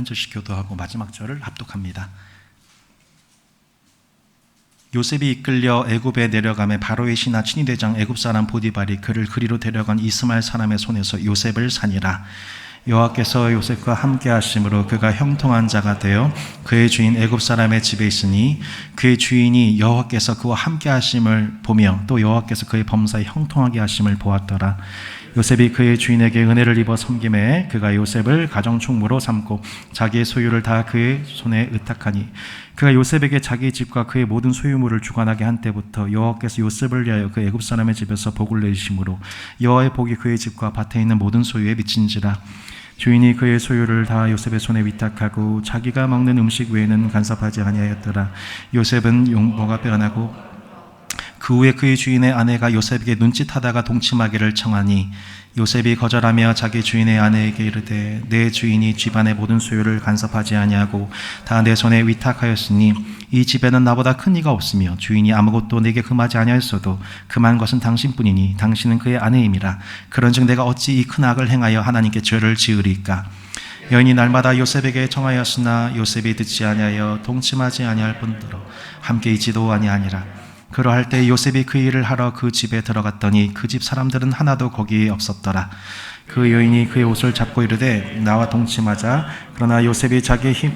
한 절씩 교도하고 마지막 절을 합독합니다. 요셉이 이끌려 애굽에 내려가매 바로의 신하 친위대장 애굽 사람 보디발이 그를 그리로 데려간 이스마엘 사람의 손에서 요셉을 산이라. 여호와께서 요셉과 함께 하심으로 그가 형통한 자가 되어 그의 주인 애굽 사람의 집에 있으니 그의 주인이 여호와께서 그와 함께 하심을 보며 또 여호와께서 그의 범사에 형통하게 하심을 보았더라. 요셉이 그의 주인에게 은혜를 입어 섬김에 그가 요셉을 가정총무로 삼고 자기의 소유를 다 그의 손에 의탁하니 그가 요셉에게 자기 집과 그의 모든 소유물을 주관하게 한 때부터 여호와께서 요셉을 위하여 그 애굽 사람의 집에서 복을 내리심으로 여호와의 복이 그의 집과 밭에 있는 모든 소유에 미친지라. 주인이 그의 소유를 다 요셉의 손에 위탁하고 자기가 먹는 음식 외에는 간섭하지 아니하였더라. 요셉은 용모가 빼어나고 그 후에 그의 주인의 아내가 요셉에게 눈짓하다가 동침하기를 청하니 요셉이 거절하며 자기 주인의 아내에게 이르되 내 주인이 집안의 모든 소유를 간섭하지 아니하고 다 내 손에 위탁하였으니 이 집에는 나보다 큰 이가 없으며 주인이 아무것도 내게 금하지 아니하였어도 금한 것은 당신뿐이니 당신은 그의 아내임이라. 그런즉 내가 어찌 이 큰 악을 행하여 하나님께 죄를 지으리까. 여인이 날마다 요셉에게 청하였으나 요셉이 듣지 아니하여 동침하지 아니할 뿐더러 함께 있지도 아니하니라. 그러할 때 요셉이 그 일을 하러 그 집에 들어갔더니 그 집 사람들은 하나도 거기에 없었더라. 그 여인이 그의 옷을 잡고 이르되 나와 동침하자. 그러나 요셉이 자기의 힘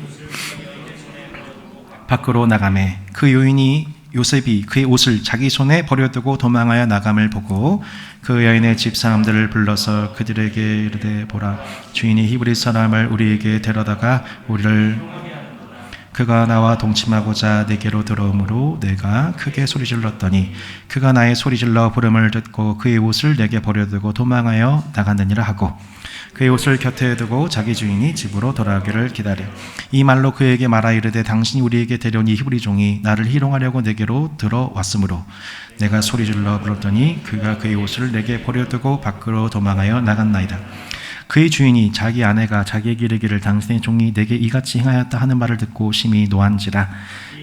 밖으로 나가매 그 여인이 요셉이 그의 옷을 자기 손에 버려두고 도망하여 나감을 보고 그 여인의 집 사람들을 불러서 그들에게 이르되 보라, 주인이 히브리 사람을 우리에게 데려다가 우리를 그가 나와 동침하고자 내게로 들어오므로 내가 크게 소리질렀더니 그가 나의 소리질러 부름을 듣고 그의 옷을 내게 버려두고 도망하여 나갔느니라 하고 그의 옷을 곁에 두고 자기 주인이 집으로 돌아오기를 기다려 이 말로 그에게 말하 이르되 당신이 우리에게 데려온 이 히브리 종이 나를 희롱하려고 내게로 들어왔으므로 내가 소리질러 불렀더니 그가 그의 옷을 내게 버려두고 밖으로 도망하여 나갔나이다. 그의 주인이 자기 아내가 자기에게 이르기를 당신의 종이 내게 이같이 행하였다 하는 말을 듣고 심히 노한지라.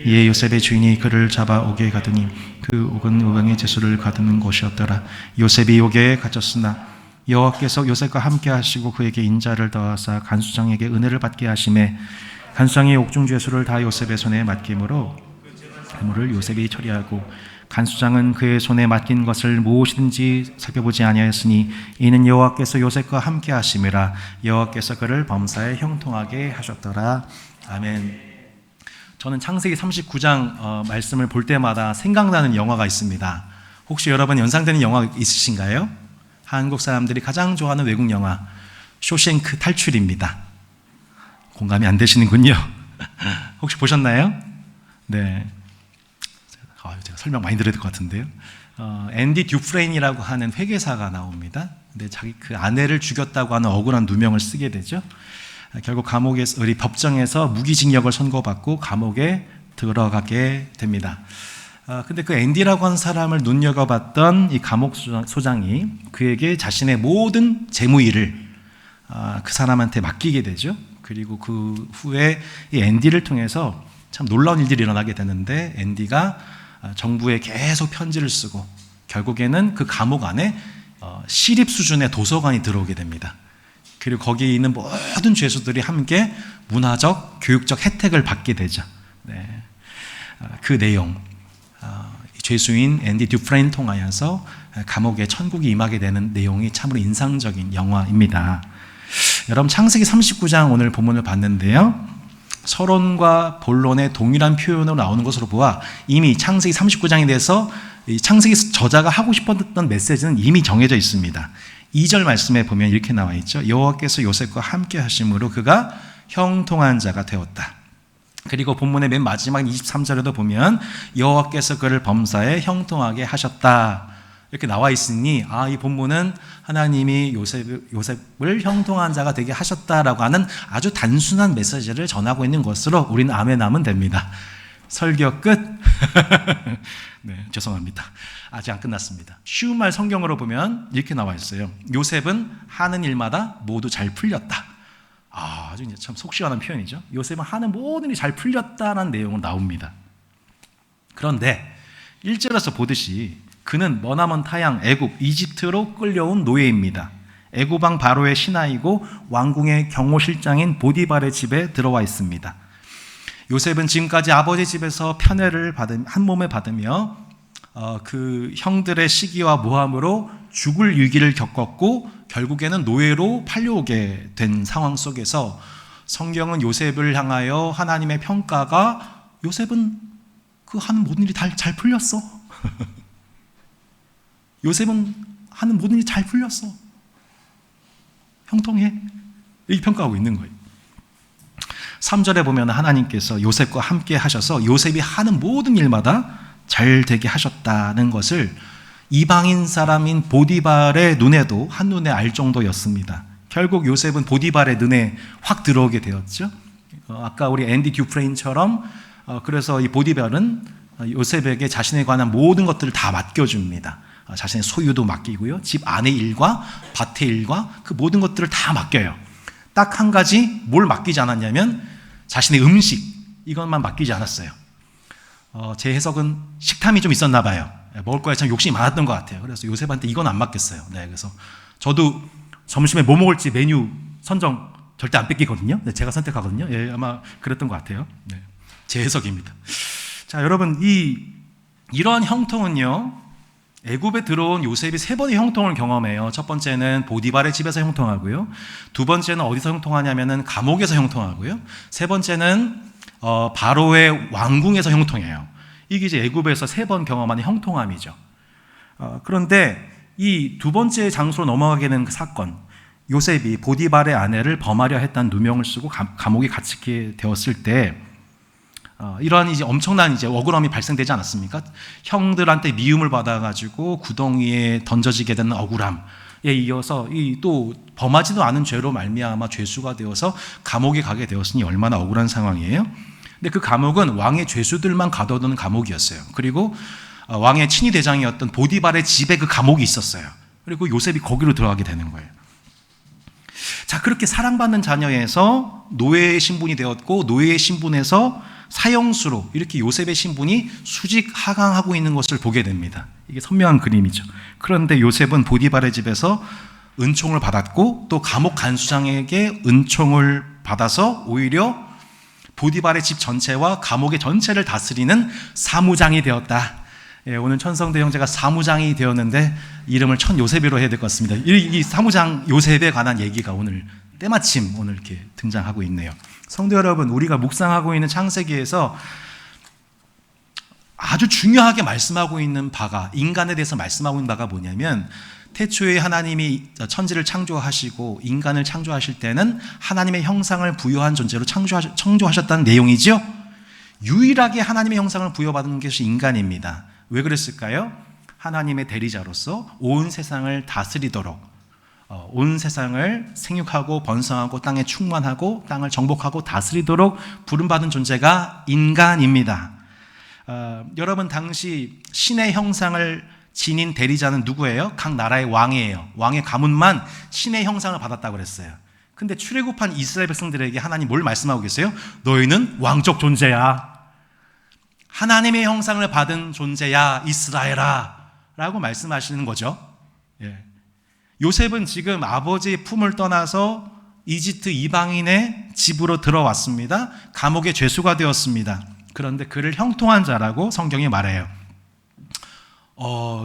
이에 요셉의 주인이 그를 잡아 옥에 가두니 그 옥은 우병의 제수를 가두는 곳이었더라. 요셉이 옥에 갇혔으나 여호와께서 요셉과 함께 하시고 그에게 인자를 더하사 간수장에게 은혜를 받게 하심에 간수장이 옥중 죄수를 다 요셉의 손에 맡김으로 그물을 요셉이 처리하고 간수장은 그의 손에 맡긴 것을 무엇이든지 살펴보지 아니하였으니 이는 여호와께서 요셉과 함께 하심이라. 여호와께서 그를 범사에 형통하게 하셨더라. 아멘. 저는 창세기 39장 말씀을 볼 때마다 생각나는 영화가 있습니다. 혹시 여러분 연상되는 영화 있으신가요? 한국 사람들이 가장 좋아하는 외국 영화 쇼생크 탈출입니다. 공감이 안 되시는군요. 혹시 보셨나요? 네. 제가 설명 많이 드려야 될 것 같은데요. 앤디 듀프레인이라고 하는 회계사가 나옵니다. 근데 자기 그 아내를 죽였다고 하는 억울한 누명을 쓰게 되죠. 결국 감옥에서 우리 법정에서 무기징역을 선고받고 감옥에 들어가게 됩니다. 근데 그 앤디라고 하는 사람을 눈여겨봤던 이 감옥 소장이 그에게 자신의 모든 재무일을 그 사람한테 맡기게 되죠. 그리고 그 후에 이 앤디를 통해서 참 놀라운 일들이 일어나게 되는데 앤디가 정부에 계속 편지를 쓰고 결국에는 그 감옥 안에 시립 수준의 도서관이 들어오게 됩니다. 그리고 거기에 있는 모든 죄수들이 함께 문화적, 교육적 혜택을 받게 되죠. 네. 그 내용, 죄수인 앤디 듀프레인 통하여서 감옥에 천국이 임하게 되는 내용이 참으로 인상적인 영화입니다. 여러분 창세기 39장 오늘 본문을 봤는데요. 서론과 본론의 동일한 표현으로 나오는 것으로 보아 이미 창세기 39장에 대해서 창세기 저자가 하고 싶었던 메시지는 이미 정해져 있습니다. 2절 말씀에 보면 이렇게 나와 있죠. 여호와께서 요셉과 함께 하심으로 그가 형통한 자가 되었다. 그리고 본문의 맨 마지막 23절에도 보면 여호와께서 그를 범사에 형통하게 하셨다 이렇게 나와 있으니 이 본문은 하나님이 요셉을 형통한 자가 되게 하셨다라고 하는 아주 단순한 메시지를 전하고 있는 것으로 우리는 아멘하면 됩니다. 설교 끝. 네, 죄송합니다. 아직 안 끝났습니다. 쉬운 말 성경으로 보면 이렇게 나와 있어요. 요셉은 하는 일마다 모두 잘 풀렸다. 아주 참 속 시원한 표현이죠. 요셉은 하는 모든 일이 잘 풀렸다는 내용은 나옵니다. 그런데 1절에서 보듯이 그는 머나먼 타양 애굽 이집트로 끌려온 노예입니다. 애굽 왕 바로의 신하이고 왕궁의 경호실장인 보디발의 집에 들어와 있습니다. 요셉은 지금까지 아버지 집에서 편애를 한 몸에 받으며 그 형들의 시기와 모함으로 죽을 위기를 겪었고 결국에는 노예로 팔려오게 된 상황 속에서 성경은 요셉을 향하여 하나님의 평가가 요셉은 그 하는 모든 일이 잘 풀렸어. 요셉은 하는 모든 일이 잘 풀렸어. 형통해. 이렇게 평가하고 있는 거예요. 3절에 보면 하나님께서 요셉과 함께 하셔서 요셉이 하는 모든 일마다 잘 되게 하셨다는 것을 이방인 사람인 보디발의 눈에도 한눈에 알 정도였습니다. 결국 요셉은 보디발의 눈에 확 들어오게 되었죠. 아까 우리 앤디 듀프레인처럼 그래서 이 보디발은 요셉에게 자신에 관한 모든 것들을 다 맡겨줍니다. 자신의 소유도 맡기고요, 집 안의 일과 밭의 일과 그 모든 것들을 다 맡겨요. 딱 한 가지 뭘 맡기지 않았냐면 자신의 음식, 이것만 맡기지 않았어요. 제 해석은 식탐이 좀 있었나 봐요. 먹을 거에 참 욕심이 많았던 것 같아요. 그래서 요셉한테 이건 안 맡겼어요. 네, 그래서 저도 점심에 뭐 먹을지 메뉴 선정 절대 안 뺏기거든요. 네, 제가 선택하거든요. 예, 아마 그랬던 것 같아요. 네, 제 해석입니다. 자, 여러분, 이러한 형통은요, 애굽에 들어온 요셉이 3번의 형통을 경험해요. 첫 번째는 보디발의 집에서 형통하고요, 두 번째는 어디서 형통하냐면은 감옥에서 형통하고요, 세 번째는 바로의 왕궁에서 형통해요. 이게 이제 애굽에서 3번 경험하는 형통함이죠. 그런데 이 두 번째 장소로 넘어가게 된 그 사건, 요셉이 보디발의 아내를 범하려 했다는 누명을 쓰고 감옥에 갇히게 되었을 때 이러한 이제 엄청난 이제 억울함이 발생되지 않았습니까? 형들한테 미움을 받아가지고 구덩이에 던져지게 되는 억울함에 이어서 또 범하지도 않은 죄로 말미암아 죄수가 되어서 감옥에 가게 되었으니 얼마나 억울한 상황이에요. 근데 그 감옥은 왕의 죄수들만 가둬두는 감옥이었어요. 그리고 왕의 친위 대장이었던 보디발의 집에 그 감옥이 있었어요. 그리고 요셉이 거기로 들어가게 되는 거예요. 자, 그렇게 사랑받는 자녀에서 노예의 신분이 되었고, 노예의 신분에서 사형수로 이렇게 요셉의 신분이 수직 하강하고 있는 것을 보게 됩니다. 이게 선명한 그림이죠. 그런데 요셉은 보디발의 집에서 은총을 받았고, 또 감옥 간수장에게 은총을 받아서 오히려 보디발의 집 전체와 감옥의 전체를 다스리는 사무장이 되었다. 예, 오늘 천성대 형제가 사무장이 되었는데 이름을 천 요셉으로 해야 될 것 같습니다. 이 사무장 요셉에 관한 얘기가 오늘 때마침 오늘 이렇게 등장하고 있네요. 성도 여러분, 우리가 묵상하고 있는 창세기에서 아주 중요하게 말씀하고 있는 바가, 인간에 대해서 말씀하고 있는 바가 뭐냐면, 태초에 하나님이 천지를 창조하시고 인간을 창조하실 때는 하나님의 형상을 부여한 존재로 창조하셨다는 내용이죠. 유일하게 하나님의 형상을 부여받은 것이 인간입니다. 왜 그랬을까요? 하나님의 대리자로서 온 세상을 다스리도록, 온 세상을 생육하고 번성하고 땅에 충만하고 땅을 정복하고 다스리도록 부름받은 존재가 인간입니다. 여러분, 당시 신의 형상을 지닌 대리자는 누구예요? 각 나라의 왕이에요. 왕의 가문만 신의 형상을 받았다고 그랬어요. 근데 출애굽한 이스라엘 백성들에게 하나님 뭘 말씀하고 계세요? 너희는 왕적 존재야. 하나님의 형상을 받은 존재야, 이스라엘아 라고 말씀하시는 거죠. 예. 요셉은 지금 아버지의 품을 떠나서 이집트 이방인의 집으로 들어왔습니다. 감옥의 죄수가 되었습니다. 그런데 그를 형통한 자라고 성경이 말해요.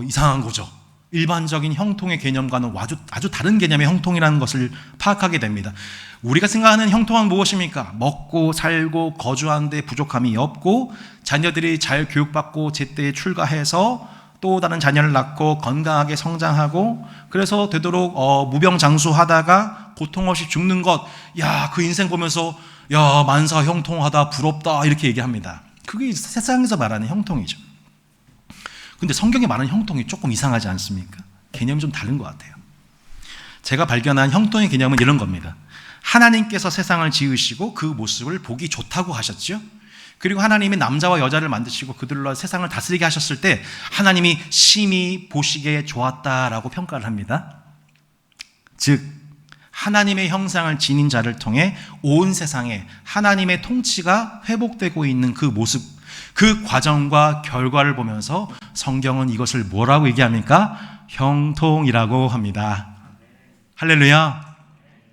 이상한 거죠. 일반적인 형통의 개념과는 아주 다른 개념의 형통이라는 것을 파악하게 됩니다. 우리가 생각하는 형통은 무엇입니까? 먹고 살고 거주하는 데 부족함이 없고, 자녀들이 잘 교육받고 제때에 출가해서 또 다른 자녀를 낳고 건강하게 성장하고, 그래서 되도록 무병장수하다가 고통 없이 죽는 것, 야, 그 인생 보면서 야, 만사 형통하다, 부럽다, 이렇게 얘기합니다. 그게 세상에서 말하는 형통이죠. 근데 성경에 말하는 형통이 조금 이상하지 않습니까? 개념이 좀 다른 것 같아요. 제가 발견한 형통의 개념은 이런 겁니다. 하나님께서 세상을 지으시고 그 모습을 보기 좋다고 하셨죠. 그리고 하나님이 남자와 여자를 만드시고 그들로 세상을 다스리게 하셨을 때 하나님이 심히 보시기에 좋았다라고 평가를 합니다. 즉, 하나님의 형상을 지닌 자를 통해 온 세상에 하나님의 통치가 회복되고 있는 그 모습, 그 과정과 결과를 보면서 성경은 이것을 뭐라고 얘기합니까? 형통이라고 합니다. 할렐루야.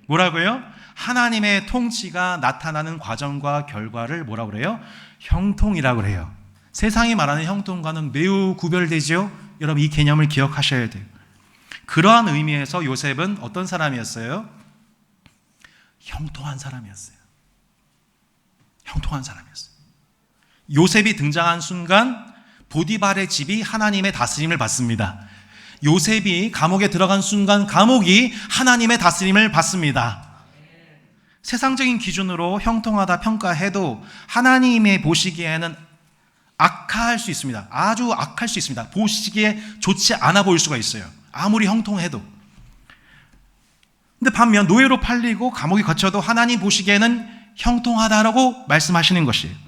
뭐라고요? 하나님의 통치가 나타나는 과정과 결과를 뭐라고 그래요? 형통이라고 그래요. 세상이 말하는 형통과는 매우 구별되죠. 여러분 이 개념을 기억하셔야 돼요. 그러한 의미에서 요셉은 어떤 사람이었어요? 형통한 사람이었어요. 형통한 사람이었어요. 요셉이 등장한 순간 보디발의 집이 하나님의 다스림을 받습니다. 요셉이 감옥에 들어간 순간 감옥이 하나님의 다스림을 받습니다. 세상적인 기준으로 형통하다 평가해도 하나님의 보시기에는 악할 수 있습니다. 아주 악할 수 있습니다. 보시기에 좋지 않아 보일 수가 있어요. 아무리 형통해도. 근데 반면 노예로 팔리고 감옥에 갇혀도 하나님 보시기에는 형통하다라고 말씀하시는 것이에요.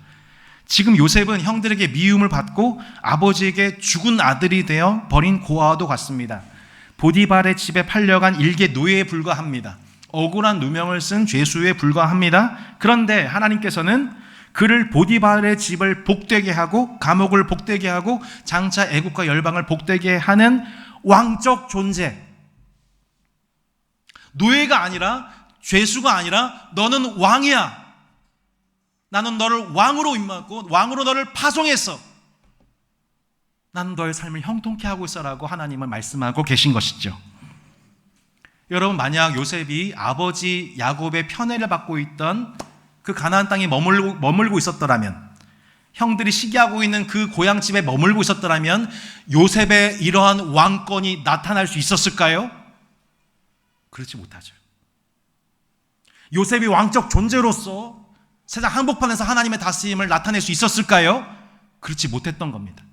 지금 요셉은 형들에게 미움을 받고 아버지에게 죽은 아들이 되어 버린 고아와도 같습니다. 보디발의 집에 팔려간 일개 노예에 불과합니다. 억울한 누명을 쓴 죄수에 불과합니다. 그런데 하나님께서는 그를 보디발의 집을 복되게 하고 감옥을 복되게 하고 장차 애국과 열방을 복되게 하는 왕적 존재, 노예가 아니라 죄수가 아니라 너는 왕이야. 나는 너를 왕으로 임하고 왕으로 너를 파송했어. 나는 너의 삶을 형통케 하고 있어라고 하나님은 말씀하고 계신 것이죠. 여러분 만약 요셉이 아버지 야곱의 편애를 받고 있던 그 가나안 땅에 머물고 있었더라면, 형들이 시기하고 있는 그 고향집에 머물고 있었더라면 요셉의 이러한 왕권이 나타날 수 있었을까요? 그렇지 못하죠. 요셉이 왕적 존재로서 세상 한복판에서 하나님의 다스림을 나타낼 수 있었을까요? 그렇지 못했던 겁니다.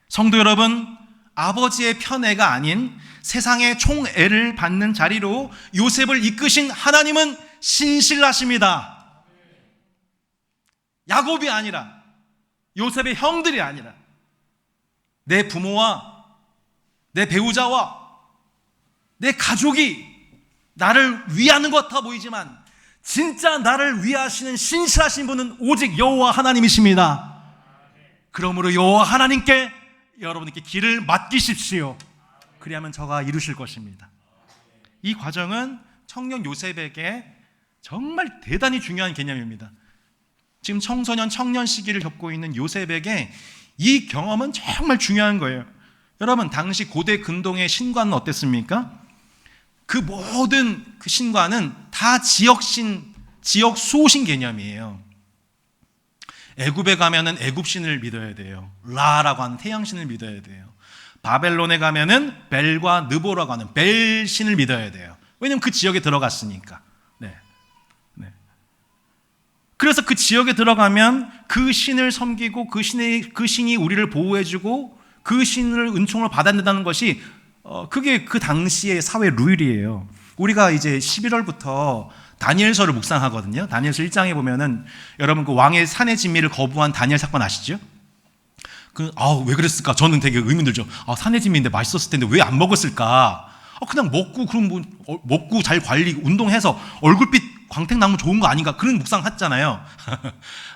성도 여러분, 아버지의 편애가 아닌 세상의 총애를 받는 자리로 요셉을 이끄신 하나님은 신실하십니다. 야곱이 아니라, 요셉의 형들이 아니라, 내 부모와 내 배우자와 내 가족이 나를 위하는 것 같아 보이지만 진짜 나를 위하시는 신실하신 분은 오직 여호와 하나님이십니다. 그러므로 여호와 하나님께 여러분께 길을 맡기십시오. 그리하면 저가 이루실 것입니다. 이 과정은 청년 요셉에게 정말 대단히 중요한 개념입니다. 지금 청소년 청년 시기를 겪고 있는 요셉에게 이 경험은 정말 중요한 거예요. 여러분 당시 고대 근동의 신관은 어땠습니까? 그 모든 그 신관은 다 지역신, 지역 수호신 개념이에요. 애굽에 가면은 애굽신을 믿어야 돼요. 라라고 하는 태양신을 믿어야 돼요. 바벨론에 가면은 벨과 느보라고 하는 벨신을 믿어야 돼요. 왜냐면 그 지역에 들어갔으니까. 네. 그래서 그 지역에 들어가면 그 신을 섬기고 그 신이 우리를 보호해주고 그 신을 은총을 받아낸다는 것이 그게 그 당시의 사회 룰이에요. 우리가 이제 11월부터 다니엘서를 묵상하거든요. 다니엘서 1장에 보면은 여러분 그 왕의 산의 진미를 거부한 다니엘 사건 아시죠? 왜 그랬을까? 저는 되게 의문 들죠. 산의 진미인데 맛있었을 텐데 왜 안 먹었을까? 그냥 먹고 그럼 먹고 잘 관리 운동해서 얼굴빛 광택 나면 좋은 거 아닌가? 그런 묵상 했잖아요.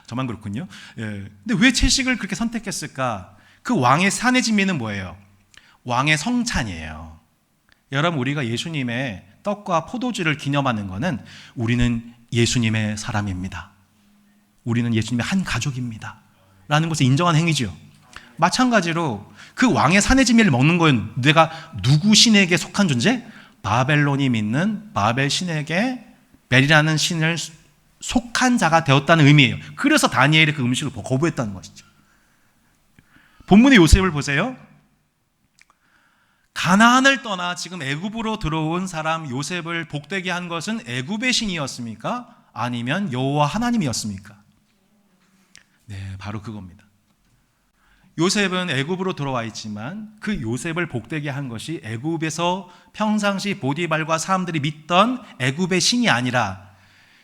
저만 그렇군요. 예. 근데 왜 채식을 그렇게 선택했을까? 그 왕의 산의 진미는 뭐예요? 왕의 성찬이에요. 여러분 우리가 예수님의 떡과 포도주를 기념하는 것은 우리는 예수님의 사람입니다. 우리는 예수님의 한 가족입니다. 라는 것을 인정한 행위죠. 마찬가지로 그 왕의 산의 진미를 먹는 건 내가 누구 신에게 속한 존재? 바벨론이 믿는 바벨 신에게 벨이라는 신을 속한 자가 되었다는 의미예요. 그래서 다니엘이 그 음식을 거부했다는 것이죠. 본문의 요셉을 보세요. 가나안을 떠나 지금 애굽으로 들어온 사람 요셉을 복되게 한 것은 애굽의 신이었습니까? 아니면 여호와 하나님이었습니까? 네, 바로 그겁니다. 요셉은 애굽으로 들어와 있지만 그 요셉을 복되게 한 것이 애굽에서 평상시 보디발과 사람들이 믿던 애굽의 신이 아니라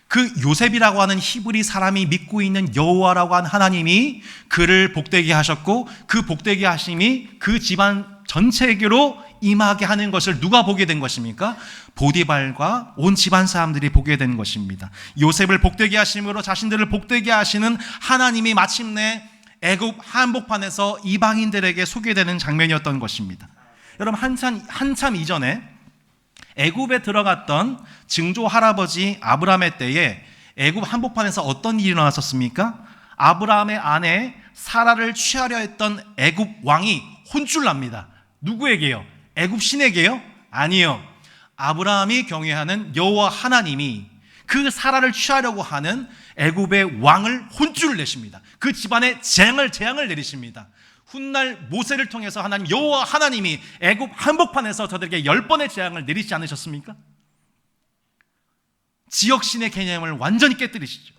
그 요셉이라고 하는 히브리 사람이 믿고 있는 여호와라고 하는 하나님이 그를 복되게 하셨고 그 복되게 하심이 그 집안 전체에게로 임하게 하는 것을 누가 보게 된 것입니까? 보디발과 온 집안 사람들이 보게 된 것입니다. 요셉을 복되게 하심으로 자신들을 복되게 하시는 하나님이 마침내 애굽 한복판에서 이방인들에게 소개되는 장면이었던 것입니다. 여러분 한참 이전에 애굽에 들어갔던 증조 할아버지 아브라함의 때에 애굽 한복판에서 어떤 일이 일어났었습니까? 아브라함의 아내 사라를 취하려 했던 애굽 왕이 혼쭐납니다. 누구에게요? 애굽 신에게요? 아니요. 아브라함이 경외하는 여호와 하나님이 그 사라를 취하려고 하는 애굽의 왕을 혼쭐을 내십니다. 그 집안에 재앙을 내리십니다. 훗날 모세를 통해서 하나님 여호와 하나님이 애굽 한복판에서 저들에게 10번의 재앙을 내리지 않으셨습니까? 지역신의 개념을 완전히 깨뜨리시죠.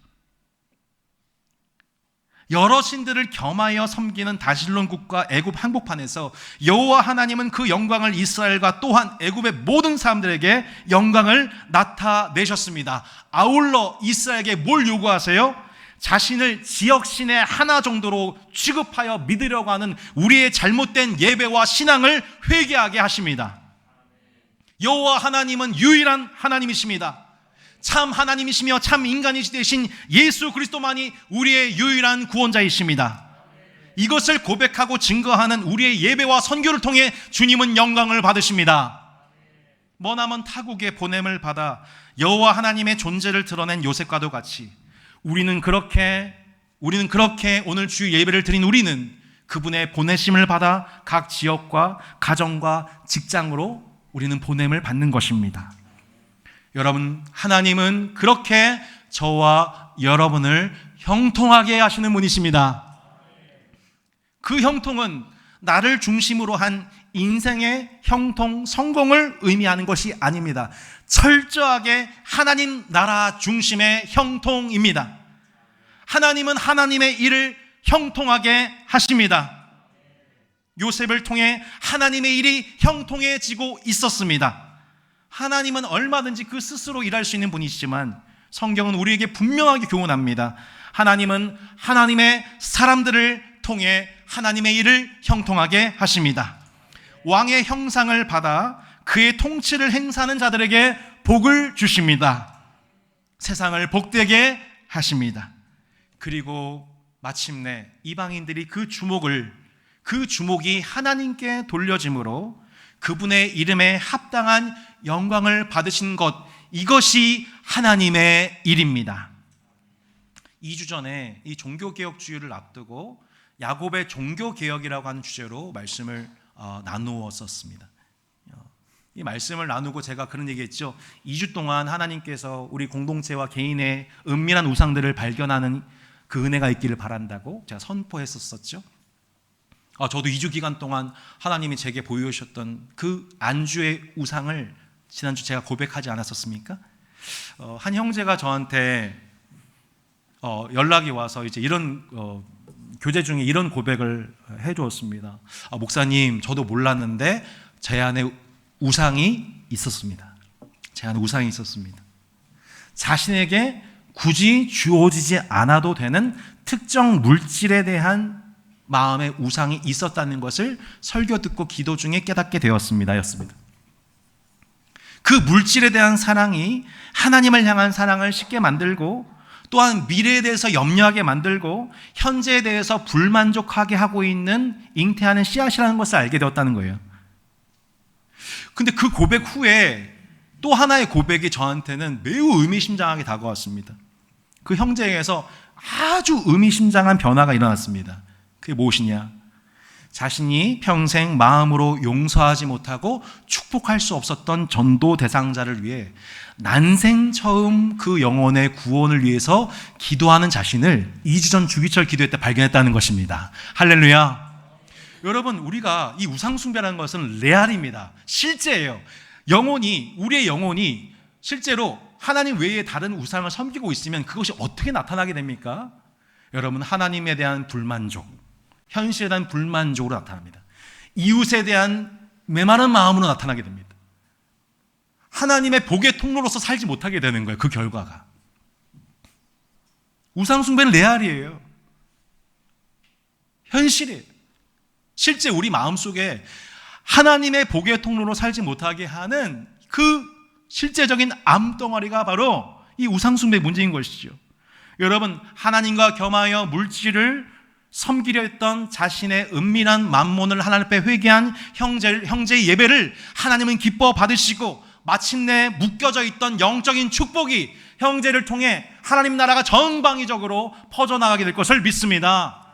여러 신들을 겸하여 섬기는 다실론국과 애굽 한복판에서 여호와 하나님은 그 영광을 이스라엘과 또한 애굽의 모든 사람들에게 영광을 나타내셨습니다. 아울러 이스라엘에게 뭘 요구하세요? 자신을 지역신의 하나 정도로 취급하여 믿으려고 하는 우리의 잘못된 예배와 신앙을 회개하게 하십니다. 여호와 하나님은 유일한 하나님이십니다. 참 하나님이시며 참 인간이시 되신 예수 그리스도만이 우리의 유일한 구원자이십니다. 이것을 고백하고 증거하는 우리의 예배와 선교를 통해 주님은 영광을 받으십니다. 머나먼 타국의 보냄을 받아 여호와 하나님의 존재를 드러낸 요셉과도 같이 우리는 그렇게 오늘 주 예배를 드린 우리는 그분의 보내심을 받아 각 지역과 가정과 직장으로 우리는 보냄을 받는 것입니다. 여러분, 하나님은 그렇게 저와 여러분을 형통하게 하시는 분이십니다. 그 형통은 나를 중심으로 한 인생의 형통, 성공을 의미하는 것이 아닙니다. 철저하게 하나님 나라 중심의 형통입니다. 하나님은 하나님의 일을 형통하게 하십니다. 요셉을 통해 하나님의 일이 형통해지고 있었습니다. 하나님은 얼마든지 그 스스로 일할 수 있는 분이시지만 성경은 우리에게 분명하게 교훈합니다. 하나님은 하나님의 사람들을 통해 하나님의 일을 형통하게 하십니다. 왕의 형상을 받아 그의 통치를 행사하는 자들에게 복을 주십니다. 세상을 복되게 하십니다. 그리고 마침내 이방인들이 그 주목이 하나님께 돌려짐으로 그분의 이름에 합당한 영광을 받으신 것, 이것이 하나님의 일입니다. 2주 전에 이 종교개혁주의를 앞두고 야곱의 종교개혁이라고 하는 주제로 말씀을 나누었었습니다. 이 말씀을 나누고 제가 그런 얘기했죠. 2주 동안 하나님께서 우리 공동체와 개인의 은밀한 우상들을 발견하는 그 은혜가 있기를 바란다고 제가 선포했었죠. 저도 2주 기간 동안 하나님이 제게 보여주셨던 그 안주의 우상을 지난주 제가 고백하지 않았었습니까? 한 형제가 저한테 연락이 와서 이제 이런 교제 중에 이런 고백을 해주었습니다. 목사님, 저도 몰랐는데 제 안에 우상이 있었습니다. 제 안에 우상이 있었습니다. 자신에게 굳이 주어지지 않아도 되는 특정 물질에 대한 마음의 우상이 있었다는 것을 설교 듣고 기도 중에 깨닫게 되었습니다. 였습니다. 그 물질에 대한 사랑이 하나님을 향한 사랑을 쉽게 만들고 또한 미래에 대해서 염려하게 만들고 현재에 대해서 불만족하게 하고 있는 잉태하는 씨앗이라는 것을 알게 되었다는 거예요. 근데 그 고백 후에 또 하나의 고백이 저한테는 매우 의미심장하게 다가왔습니다. 그 형제에게서 아주 의미심장한 변화가 일어났습니다. 그게 무엇이냐? 자신이 평생 마음으로 용서하지 못하고 축복할 수 없었던 전도 대상자를 위해 난생 처음 그 영혼의 구원을 위해서 기도하는 자신을 2주 전 주기철 기도회 때 발견했다는 것입니다. 할렐루야. 여러분, 우리가 이 우상숭배라는 것은 레알입니다. 실제예요. 우리의 영혼이 실제로 하나님 외에 다른 우상을 섬기고 있으면 그것이 어떻게 나타나게 됩니까? 여러분, 하나님에 대한 불만족, 현실에 대한 불만족으로 나타납니다. 이웃에 대한 메마른 마음으로 나타나게 됩니다. 하나님의 복의 통로로서 살지 못하게 되는 거예요. 그 결과가. 우상숭배는 레알이에요. 현실이에요. 실제 우리 마음속에 하나님의 복의 통로로 살지 못하게 하는 그 실제적인 암덩어리가 바로 이 우상숭배의 문제인 것이죠. 여러분, 하나님과 겸하여 물질을 섬기려 했던 자신의 은밀한 만몬을 하나님 앞에 회개한 형제의 예배를 하나님은 기뻐 받으시고 마침내 묶여져 있던 영적인 축복이 형제를 통해 하나님 나라가 전방위적으로 퍼져나가게 될 것을 믿습니다.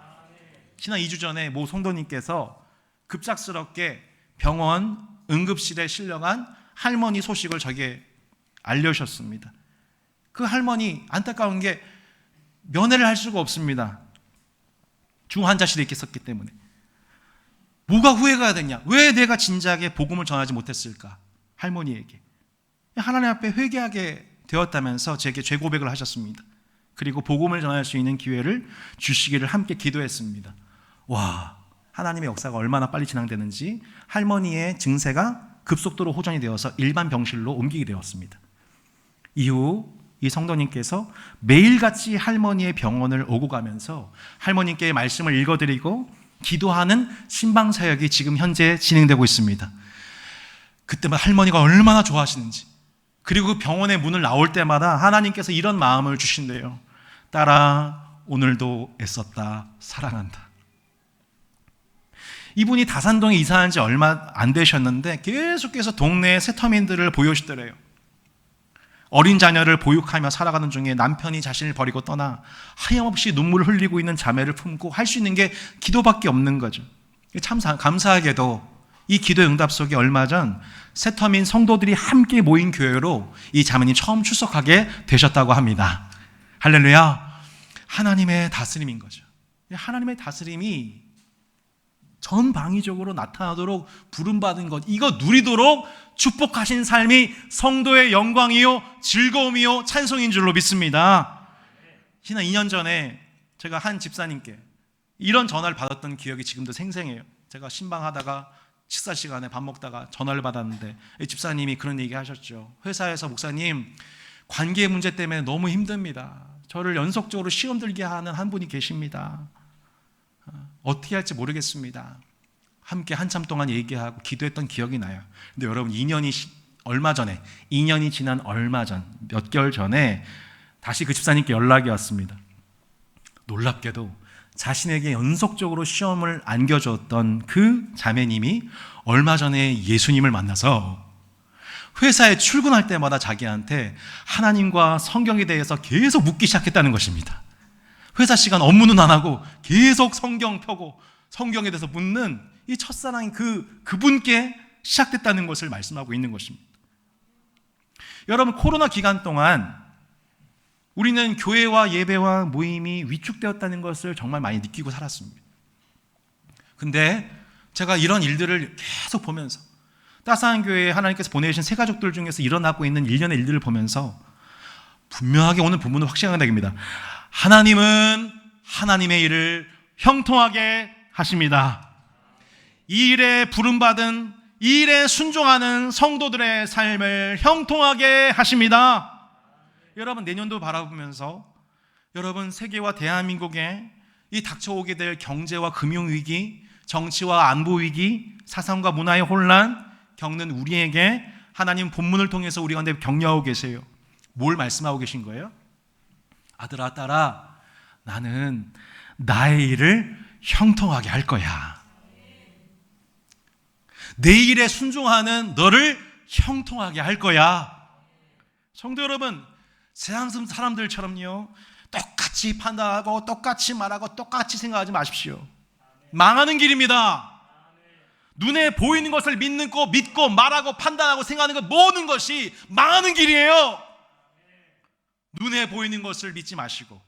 지난 2주 전에 모 성도님께서 급작스럽게 병원 응급실에 실려간 할머니 소식을 저에게 알려주셨습니다. 그 할머니 안타까운 게 면회를 할 수가 없습니다. 중환자실에 있었기 때문에. 뭐가 후회가 됐냐? 왜 내가 진작에 복음을 전하지 못했을까? 할머니에게. 하나님 앞에 회개하게 되었다면서 제게 죄 고백을 하셨습니다. 그리고 복음을 전할 수 있는 기회를 주시기를 함께 기도했습니다. 와, 하나님의 역사가 얼마나 빨리 진행되는지 할머니의 증세가 급속도로 호전이 되어서 일반 병실로 옮기게 되었습니다. 이후 이 성도님께서 매일같이 할머니의 병원을 오고 가면서 할머님께 말씀을 읽어드리고 기도하는 신방사역이 지금 현재 진행되고 있습니다. 그때마다 할머니가 얼마나 좋아하시는지, 그리고 그 병원의 문을 나올 때마다 하나님께서 이런 마음을 주신대요. 딸아, 오늘도 애썼다, 사랑한다. 이분이 다산동에 이사한 지 얼마 안 되셨는데 계속해서 동네의 새터민들을 보여주시더래요. 어린 자녀를 보육하며 살아가는 중에 남편이 자신을 버리고 떠나 하염없이 눈물을 흘리고 있는 자매를 품고 할 수 있는 게 기도밖에 없는 거죠. 참 감사하게도 이 기도 응답 속에 얼마 전 새터민 성도들이 함께 모인 교회로 이 자매님 처음 출석하게 되셨다고 합니다. 할렐루야. 하나님의 다스림인 거죠. 하나님의 다스림이 전방위적으로 나타나도록 부름받은 것, 이거 누리도록 축복하신 삶이 성도의 영광이요 즐거움이요 찬송인 줄로 믿습니다. 지난 2년 전에 제가 한 집사님께 이런 전화를 받았던 기억이 지금도 생생해요. 제가 신방하다가 식사 시간에 밥 먹다가 전화를 받았는데 이 집사님이 그런 얘기 하셨죠. 회사에서 목사님, 관계 문제 때문에 너무 힘듭니다. 저를 연속적으로 시험 들게 하는 한 분이 계십니다. 어떻게 할지 모르겠습니다. 함께 한참 동안 얘기하고 기도했던 기억이 나요. 근데 여러분, 2년이 지난 얼마 전, 몇 개월 전에 다시 그 집사님께 연락이 왔습니다. 놀랍게도 자신에게 연속적으로 시험을 안겨줬던 그 자매님이 얼마 전에 예수님을 만나서 회사에 출근할 때마다 자기한테 하나님과 성경에 대해서 계속 묻기 시작했다는 것입니다. 회사 시간 업무는 안 하고 계속 성경 펴고 성경에 대해서 묻는 이 첫사랑이 그분께 시작됐다는 것을 말씀하고 있는 것입니다. 여러분, 코로나 기간 동안 우리는 교회와 예배와 모임이 위축되었다는 것을 정말 많이 느끼고 살았습니다. 근데 제가 이런 일들을 계속 보면서 따스한 교회에 하나님께서 보내주신 새 가족들 중에서 일어나고 있는 일련의 일들을 보면서 분명하게 오늘 본문은 확신하게 됩니다. 하나님은 하나님의 일을 형통하게 하십니다. 이 일에 부름받은, 이 일에 순종하는 성도들의 삶을 형통하게 하십니다. 여러분, 내년도 바라보면서 여러분, 세계와 대한민국에 이 닥쳐오게 될 경제와 금융위기, 정치와 안보위기, 사상과 문화의 혼란 겪는 우리에게 하나님 본문을 통해서 우리 가운데 격려하고 계세요. 뭘 말씀하고 계신 거예요? 아들아, 딸아, 나는 나의 일을 형통하게 할 거야. 내 일에 순종하는 너를 형통하게 할 거야. 성도 여러분, 세상 사람들처럼요 똑같이 판단하고 똑같이 말하고 똑같이 생각하지 마십시오. 망하는 길입니다. 눈에 보이는 것을 믿고 말하고 판단하고 생각하는 것, 모든 것이 망하는 길이에요. 눈에 보이는 것을 믿지 마시고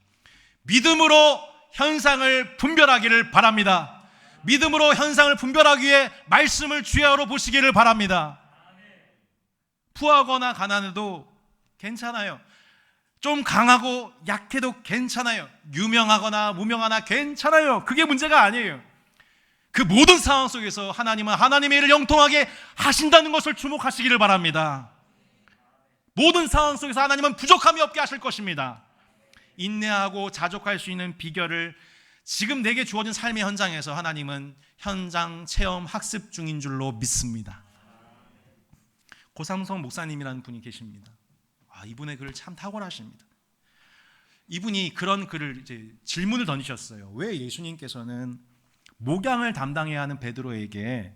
믿음으로 현상을 분별하기를 바랍니다. 믿음으로 현상을 분별하기 위해 말씀을 주야로 보시기를 바랍니다. 부하거나 가난해도 괜찮아요. 좀 강하고 약해도 괜찮아요. 유명하거나 무명하나 괜찮아요. 그게 문제가 아니에요. 그 모든 상황 속에서 하나님은 하나님의 일을 영통하게 하신다는 것을 주목하시기를 바랍니다. 모든 상황 속에서 하나님은 부족함이 없게 하실 것입니다. 인내하고 자족할 수 있는 비결을 지금 내게 주어진 삶의 현장에서 하나님은 현장 체험 학습 중인 줄로 믿습니다. 고삼성 목사님이라는 분이 계십니다. 이분의 글을 참 탁월하십니다. 이분이 그런 글을 질문을 던지셨어요. 왜 예수님께서는 목양을 담당해야 하는 베드로에게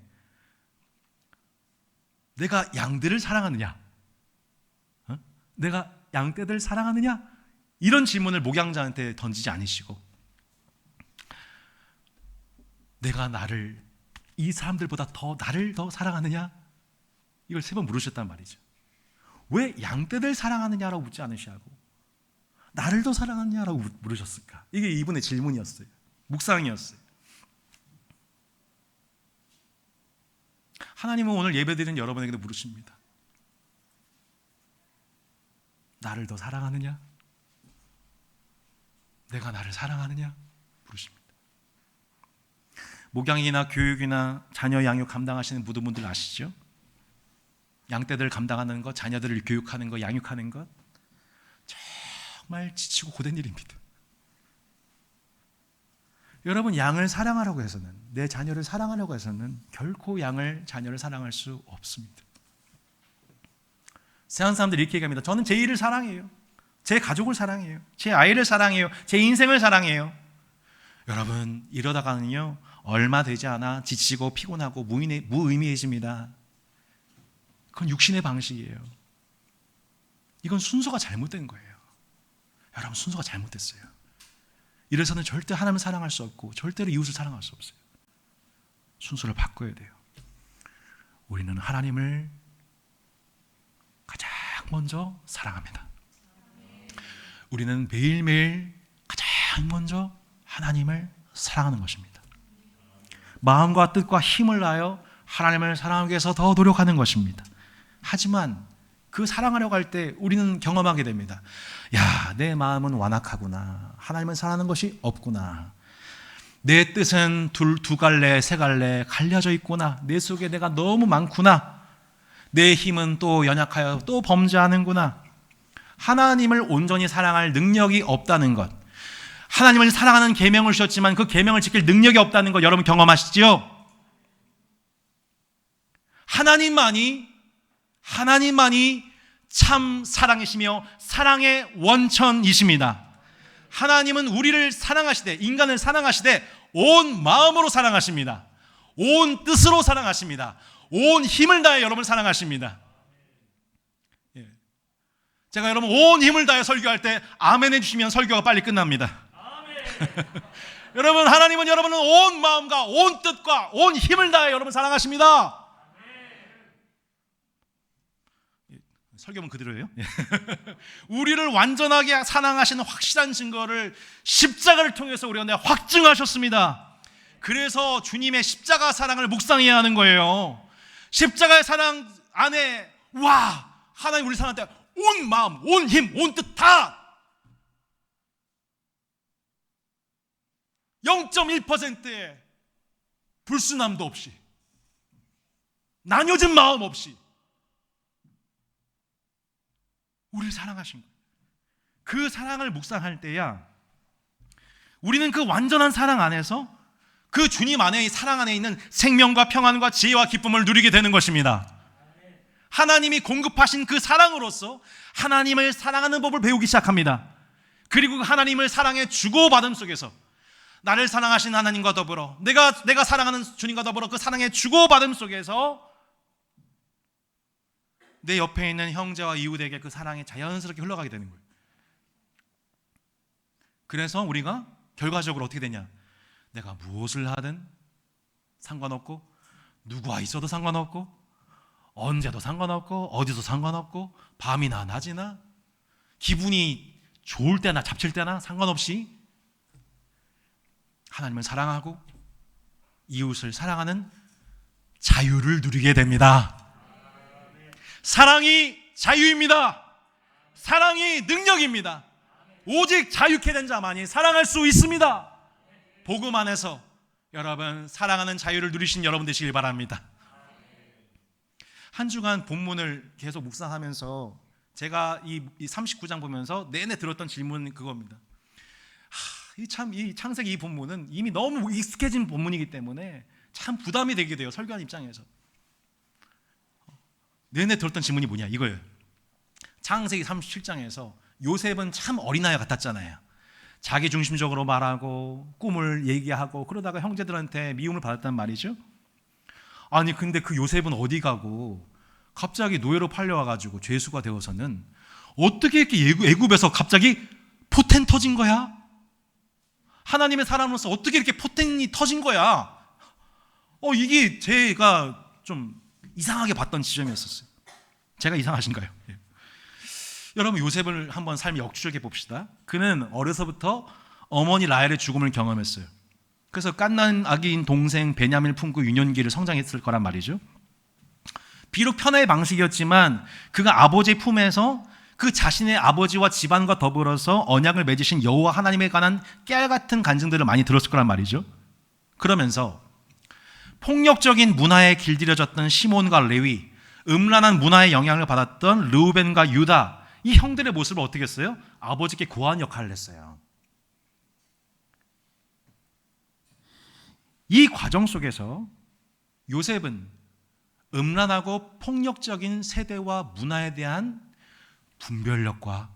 내가 양들을 사랑하느냐, 내가 양떼들 사랑하느냐? 이런 질문을 목양자한테 던지지 않으시고 내가 나를 이 사람들보다 나를 더 사랑하느냐? 이걸 3번 물으셨단 말이죠. 왜 양떼들 사랑하느냐라고 묻지 않으시고 나를 더 사랑하느냐라고 물으셨을까? 이게 이분의 질문이었어요. 묵상이었어요. 하나님은 오늘 예배드리는 여러분에게도 물으십니다. 나를 더 사랑하느냐? 내가 나를 사랑하느냐? 물으십니다. 목양이나 교육이나 자녀 양육 감당하시는 모든 분들 아시죠? 양떼들 감당하는 것, 자녀들을 교육하는 것, 양육하는 것 정말 지치고 고된 일입니다. 여러분, 양을 사랑하라고 해서는, 내 자녀를 사랑하려고 해서는 결코 자녀를 사랑할 수 없습니다. 세상 사람들이 이렇게 얘기합니다. 저는 제 일을 사랑해요. 제 가족을 사랑해요. 제 아이를 사랑해요. 제 인생을 사랑해요. 여러분, 이러다가는요 얼마 되지 않아 지치고 피곤하고 무의미해집니다. 그건 육신의 방식이에요. 이건 순서가 잘못된 거예요. 여러분, 순서가 잘못됐어요. 이래서는 절대 하나님을 사랑할 수 없고 절대로 이웃을 사랑할 수 없어요. 순서를 바꿔야 돼요. 우리는 하나님을 가장 먼저 사랑합니다. 우리는 매일매일 가장 먼저 하나님을 사랑하는 것입니다. 마음과 뜻과 힘을 다하여 하나님을 사랑하기 위해서 더 노력하는 것입니다. 하지만 그 사랑하려고 할 때 우리는 경험하게 됩니다. 야, 내 마음은 완악하구나. 하나님을 사랑하는 것이 없구나. 내 뜻은 두 갈래, 세 갈래 갈려져 있구나. 내 속에 내가 너무 많구나. 내 힘은 또 연약하여 또 범죄하는구나. 하나님을 온전히 사랑할 능력이 없다는 것. 하나님을 사랑하는 계명을 주셨지만 그 계명을 지킬 능력이 없다는 것 여러분 경험하시죠? 하나님만이 참 사랑이시며 사랑의 원천이십니다. 하나님은 우리를 사랑하시되, 인간을 사랑하시되 온 마음으로 사랑하십니다. 온 뜻으로 사랑하십니다. 온 힘을 다해 여러분을 사랑하십니다. 제가 여러분 온 힘을 다해 설교할 때 아멘 해주시면 설교가 빨리 끝납니다. 여러분, 하나님은 여러분을 온 마음과 온 뜻과 온 힘을 다해 여러분 사랑하십니다. 설교문 그대로예요. 우리를 완전하게 사랑하시는 확실한 증거를 십자가를 통해서 우리가 확증하셨습니다. 그래서 주님의 십자가 사랑을 묵상해야 하는 거예요. 십자가의 사랑 안에 하나님 우리 사랑할 때 온 마음, 온 힘, 온 뜻 다 0.1%의 불순함도 없이, 나뉘어진 마음 없이 우리를 사랑하신 거예요. 그 사랑을 묵상할 때야 우리는 그 완전한 사랑 안에서 그 주님 안에, 이 사랑 안에 있는 생명과 평안과 지혜와 기쁨을 누리게 되는 것입니다. 하나님이 공급하신 그 사랑으로서 하나님을 사랑하는 법을 배우기 시작합니다. 그리고 그 하나님을 사랑해 주고받음 속에서 나를 사랑하신 하나님과 더불어 내가 사랑하는 주님과 더불어 그 사랑의 주고받음 속에서 내 옆에 있는 형제와 이웃에게 그 사랑이 자연스럽게 흘러가게 되는 거예요. 그래서 우리가 결과적으로 어떻게 되냐? 내가 무엇을 하든 상관없고, 누구와 있어도 상관없고, 언제도 상관없고, 어디도 상관없고, 밤이나 낮이나, 기분이 좋을 때나 잡칠 때나 상관없이 하나님을 사랑하고 이웃을 사랑하는 자유를 누리게 됩니다. 사랑이 자유입니다. 사랑이 능력입니다. 오직 자유케 된 자만이 사랑할 수 있습니다. 복음 안에서 여러분 사랑하는 자유를 누리신 여러분 되시길 바랍니다. 한 주간 본문을 계속 묵상하면서 제가 이 39장 보면서 내내 들었던 질문은 그겁니다. 이 창세기 이 본문은 이미 너무 익숙해진 본문이기 때문에 참 부담이 되게 돼요. 설교하는 입장에서. 내내 들었던 질문이 뭐냐 이거예요. 창세기 37장에서 요셉은 참 어린아이 같았잖아요. 자기 중심적으로 말하고 꿈을 얘기하고 그러다가 형제들한테 미움을 받았단 말이죠. 아니 근데 그 요셉은 어디 가고 갑자기 노예로 팔려와가지고 죄수가 되어서는 어떻게 이렇게 애굽에서 갑자기 포텐 터진 거야? 하나님의 사람으로서 어떻게 이렇게 포텐이 터진 거야? 이게 제가 좀 이상하게 봤던 지점이었어요. 제가 이상하신가요? 예. 여러분, 요셉을 한번 삶의 역추적해 봅시다. 그는 어려서부터 어머니 라헬의 죽음을 경험했어요. 그래서 갓난 아기인 동생 베냐민을 품고 유년기를 성장했을 거란 말이죠. 비록 편애의 방식이었지만 그가 아버지의 품에서 그 자신의 아버지와 집안과 더불어서 언약을 맺으신 여호와 하나님에 관한 깨알같은 간증들을 많이 들었을 거란 말이죠. 그러면서 폭력적인 문화에 길들여졌던 시몬과 레위, 음란한 문화의 영향을 받았던 르우벤과 유다, 이 형들의 모습을 어떻게 했어요? 아버지께 고한 역할을 했어요. 이 과정 속에서 요셉은 음란하고 폭력적인 세대와 문화에 대한 분별력과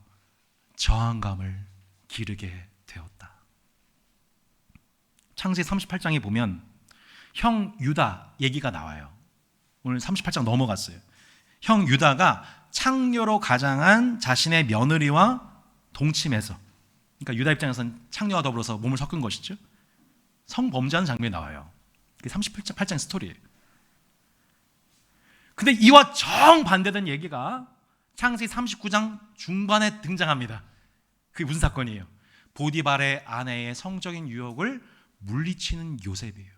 저항감을 기르게 되었다. 창세기 38장에 보면 형 유다 얘기가 나와요. 오늘 38장 넘어갔어요. 형 유다가 창녀로 가장한 자신의 며느리와 동침해서, 그러니까 유다 입장에서는 창녀와 더불어서 몸을 섞은 것이죠. 성범죄하는 장면이 나와요. 그게 38장 스토리예요. 근데 이와 정반대된 얘기가 창세기 39장 중반에 등장합니다. 그게 무슨 사건이에요? 보디발의 아내의 성적인 유혹을 물리치는 요셉이에요.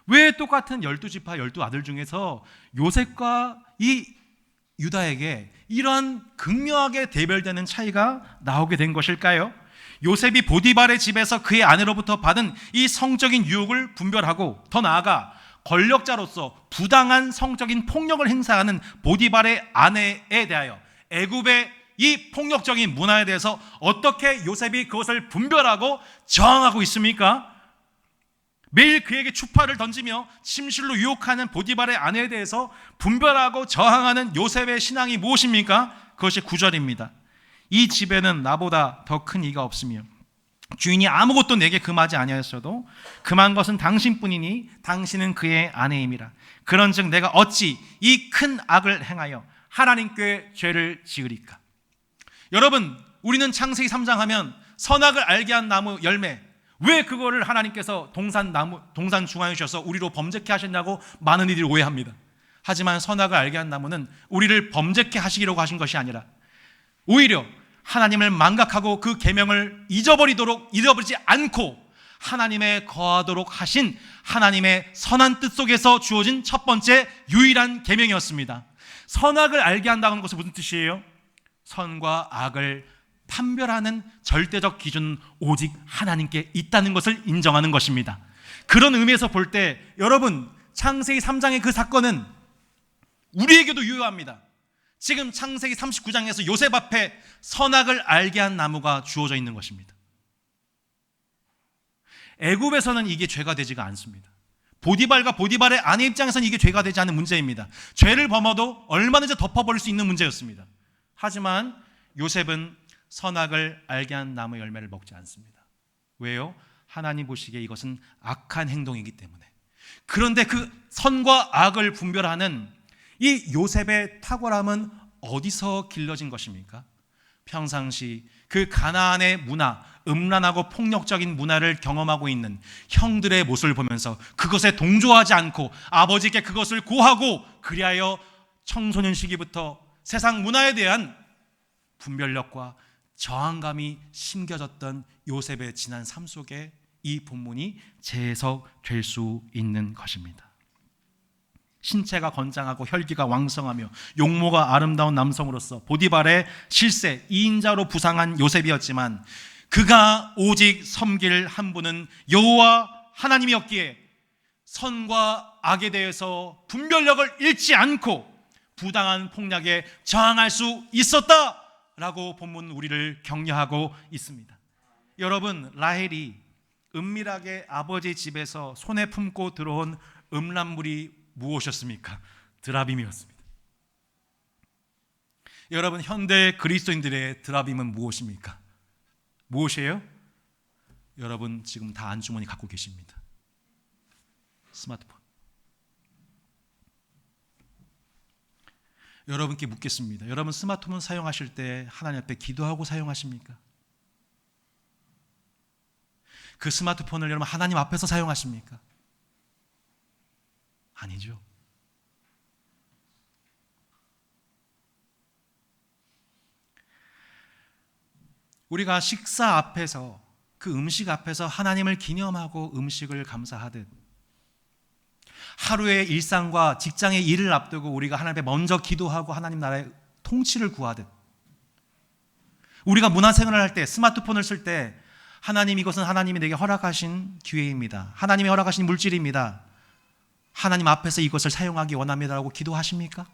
왜 똑같은 12지파 12아들 중에서 요셉과 이 유다에게 이런 극명하게 대별되는 차이가 나오게 된 것일까요? 요셉이 보디발의 집에서 그의 아내로부터 받은 이 성적인 유혹을 분별하고, 더 나아가 권력자로서 부당한 성적인 폭력을 행사하는 보디발의 아내에 대하여 애굽의 이 폭력적인 문화에 대해서 어떻게 요셉이 그것을 분별하고 저항하고 있습니까? 매일 그에게 추파를 던지며 침실로 유혹하는 보디발의 아내에 대해서 분별하고 저항하는 요셉의 신앙이 무엇입니까? 그것이 9절입니다. 이 집에는 나보다 더 큰 이가 없으며 주인이 아무것도 내게 금하지 아니하였어도 금한 것은 당신뿐이니 당신은 그의 아내임이라. 그런즉 내가 어찌 이 큰 악을 행하여 하나님께 죄를 지으리까? 여러분, 우리는 창세기 3장 하면 선악을 알게 한 나무 열매, 왜 그거를 하나님께서 동산 중앙에 주셔서 우리로 범죄케 하셨냐고 많은 이들이 오해합니다. 하지만 선악을 알게 한 나무는 우리를 범죄케 하시기로 하신 것이 아니라 오히려 하나님을 망각하고 그 계명을 잊어버리지 않고 하나님의 거하도록 하신 하나님의 선한 뜻 속에서 주어진 첫 번째 유일한 계명이었습니다. 선악을 알게 한다는 것은 무슨 뜻이에요? 선과 악을 판별하는 절대적 기준은 오직 하나님께 있다는 것을 인정하는 것입니다. 그런 의미에서 볼 때 여러분, 창세기 3장의 그 사건은 우리에게도 유효합니다. 지금 창세기 39장에서 요셉 앞에 선악을 알게 한 나무가 주어져 있는 것입니다. 애굽에서는 이게 죄가 되지가 않습니다. 보디발과 보디발의 아내 입장에서는 이게 죄가 되지 않는 문제입니다. 죄를 범어도 얼마든지 덮어버릴 수 있는 문제였습니다. 하지만 요셉은 선악을 알게 한 나무 열매를 먹지 않습니다. 왜요? 하나님 보시기에 이것은 악한 행동이기 때문에. 그런데 그 선과 악을 분별하는 이 요셉의 탁월함은 어디서 길러진 것입니까? 평상시 그 가나안의 문화, 음란하고 폭력적인 문화를 경험하고 있는 형들의 모습을 보면서 그것에 동조하지 않고 아버지께 그것을 고하고, 그리하여 청소년 시기부터 세상 문화에 대한 분별력과 저항감이 심겨졌던 요셉의 지난 삶 속에 이 본문이 재해석될 수 있는 것입니다. 신체가 건장하고 혈기가 왕성하며 용모가 아름다운 남성으로서 보디발의 실세 2인자로 부상한 요셉이었지만 그가 오직 섬길 한 분은 여호와 하나님이었기에 선과 악에 대해서 분별력을 잃지 않고 부당한 폭력에 저항할 수 있었다라고 본문은 우리를 격려하고 있습니다. 여러분, 라헬이 은밀하게 아버지 집에서 손에 품고 들어온 음란물이 무엇이었습니까? 드라빔이었습니다. 여러분, 현대 그리스도인들의 드라빔은 무엇입니까? 무엇이에요? 여러분 지금 다 안주머니 갖고 계십니다. 스마트폰. 여러분께 묻겠습니다. 여러분 스마트폰 사용하실 때 하나님 앞에 기도하고 사용하십니까? 그 스마트폰을 여러분 하나님 앞에서 사용하십니까? 아니죠. 우리가 식사 앞에서, 그 음식 앞에서 하나님을 기념하고 음식을 감사하듯, 하루의 일상과 직장의 일을 앞두고 우리가 하나님 앞에 먼저 기도하고 하나님 나라의 통치를 구하듯, 우리가 문화생활을 할 때, 스마트폰을 쓸 때 하나님, 이것은 하나님이 내게 허락하신 기회입니다, 하나님이 허락하신 물질입니다, 하나님 앞에서 이것을 사용하기 원합니다라고 기도하십니까?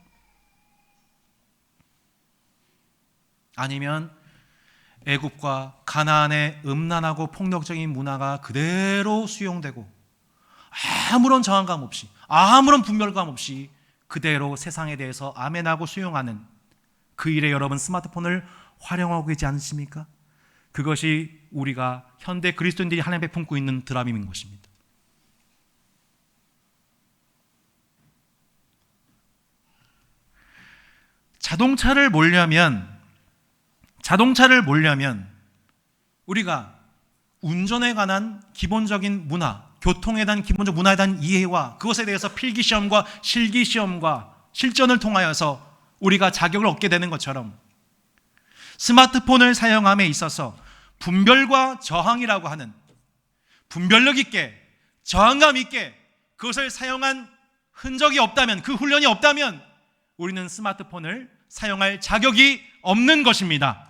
아니면 애굽과 가나안의 음란하고 폭력적인 문화가 그대로 수용되고 아무런 저항감 없이, 아무런 분별감 없이 그대로 세상에 대해서 아멘하고 수용하는 그 일에 여러분 스마트폰을 활용하고 계시지 않으십니까? 그것이 우리가 현대 그리스도인들이 하나님 앞에 품고 있는 드라마인 것입니다. 자동차를 몰려면 우리가 운전에 관한 기본적인 문화, 교통에 대한 기본적 문화에 대한 이해와 그것에 대해서 필기시험과 실기시험과 실전을 통하여서 우리가 자격을 얻게 되는 것처럼, 스마트폰을 사용함에 있어서 분별과 저항이라고 하는, 분별력 있게 저항감 있게 그것을 사용한 흔적이 없다면, 그 훈련이 없다면 우리는 스마트폰을 사용할 자격이 없는 것입니다.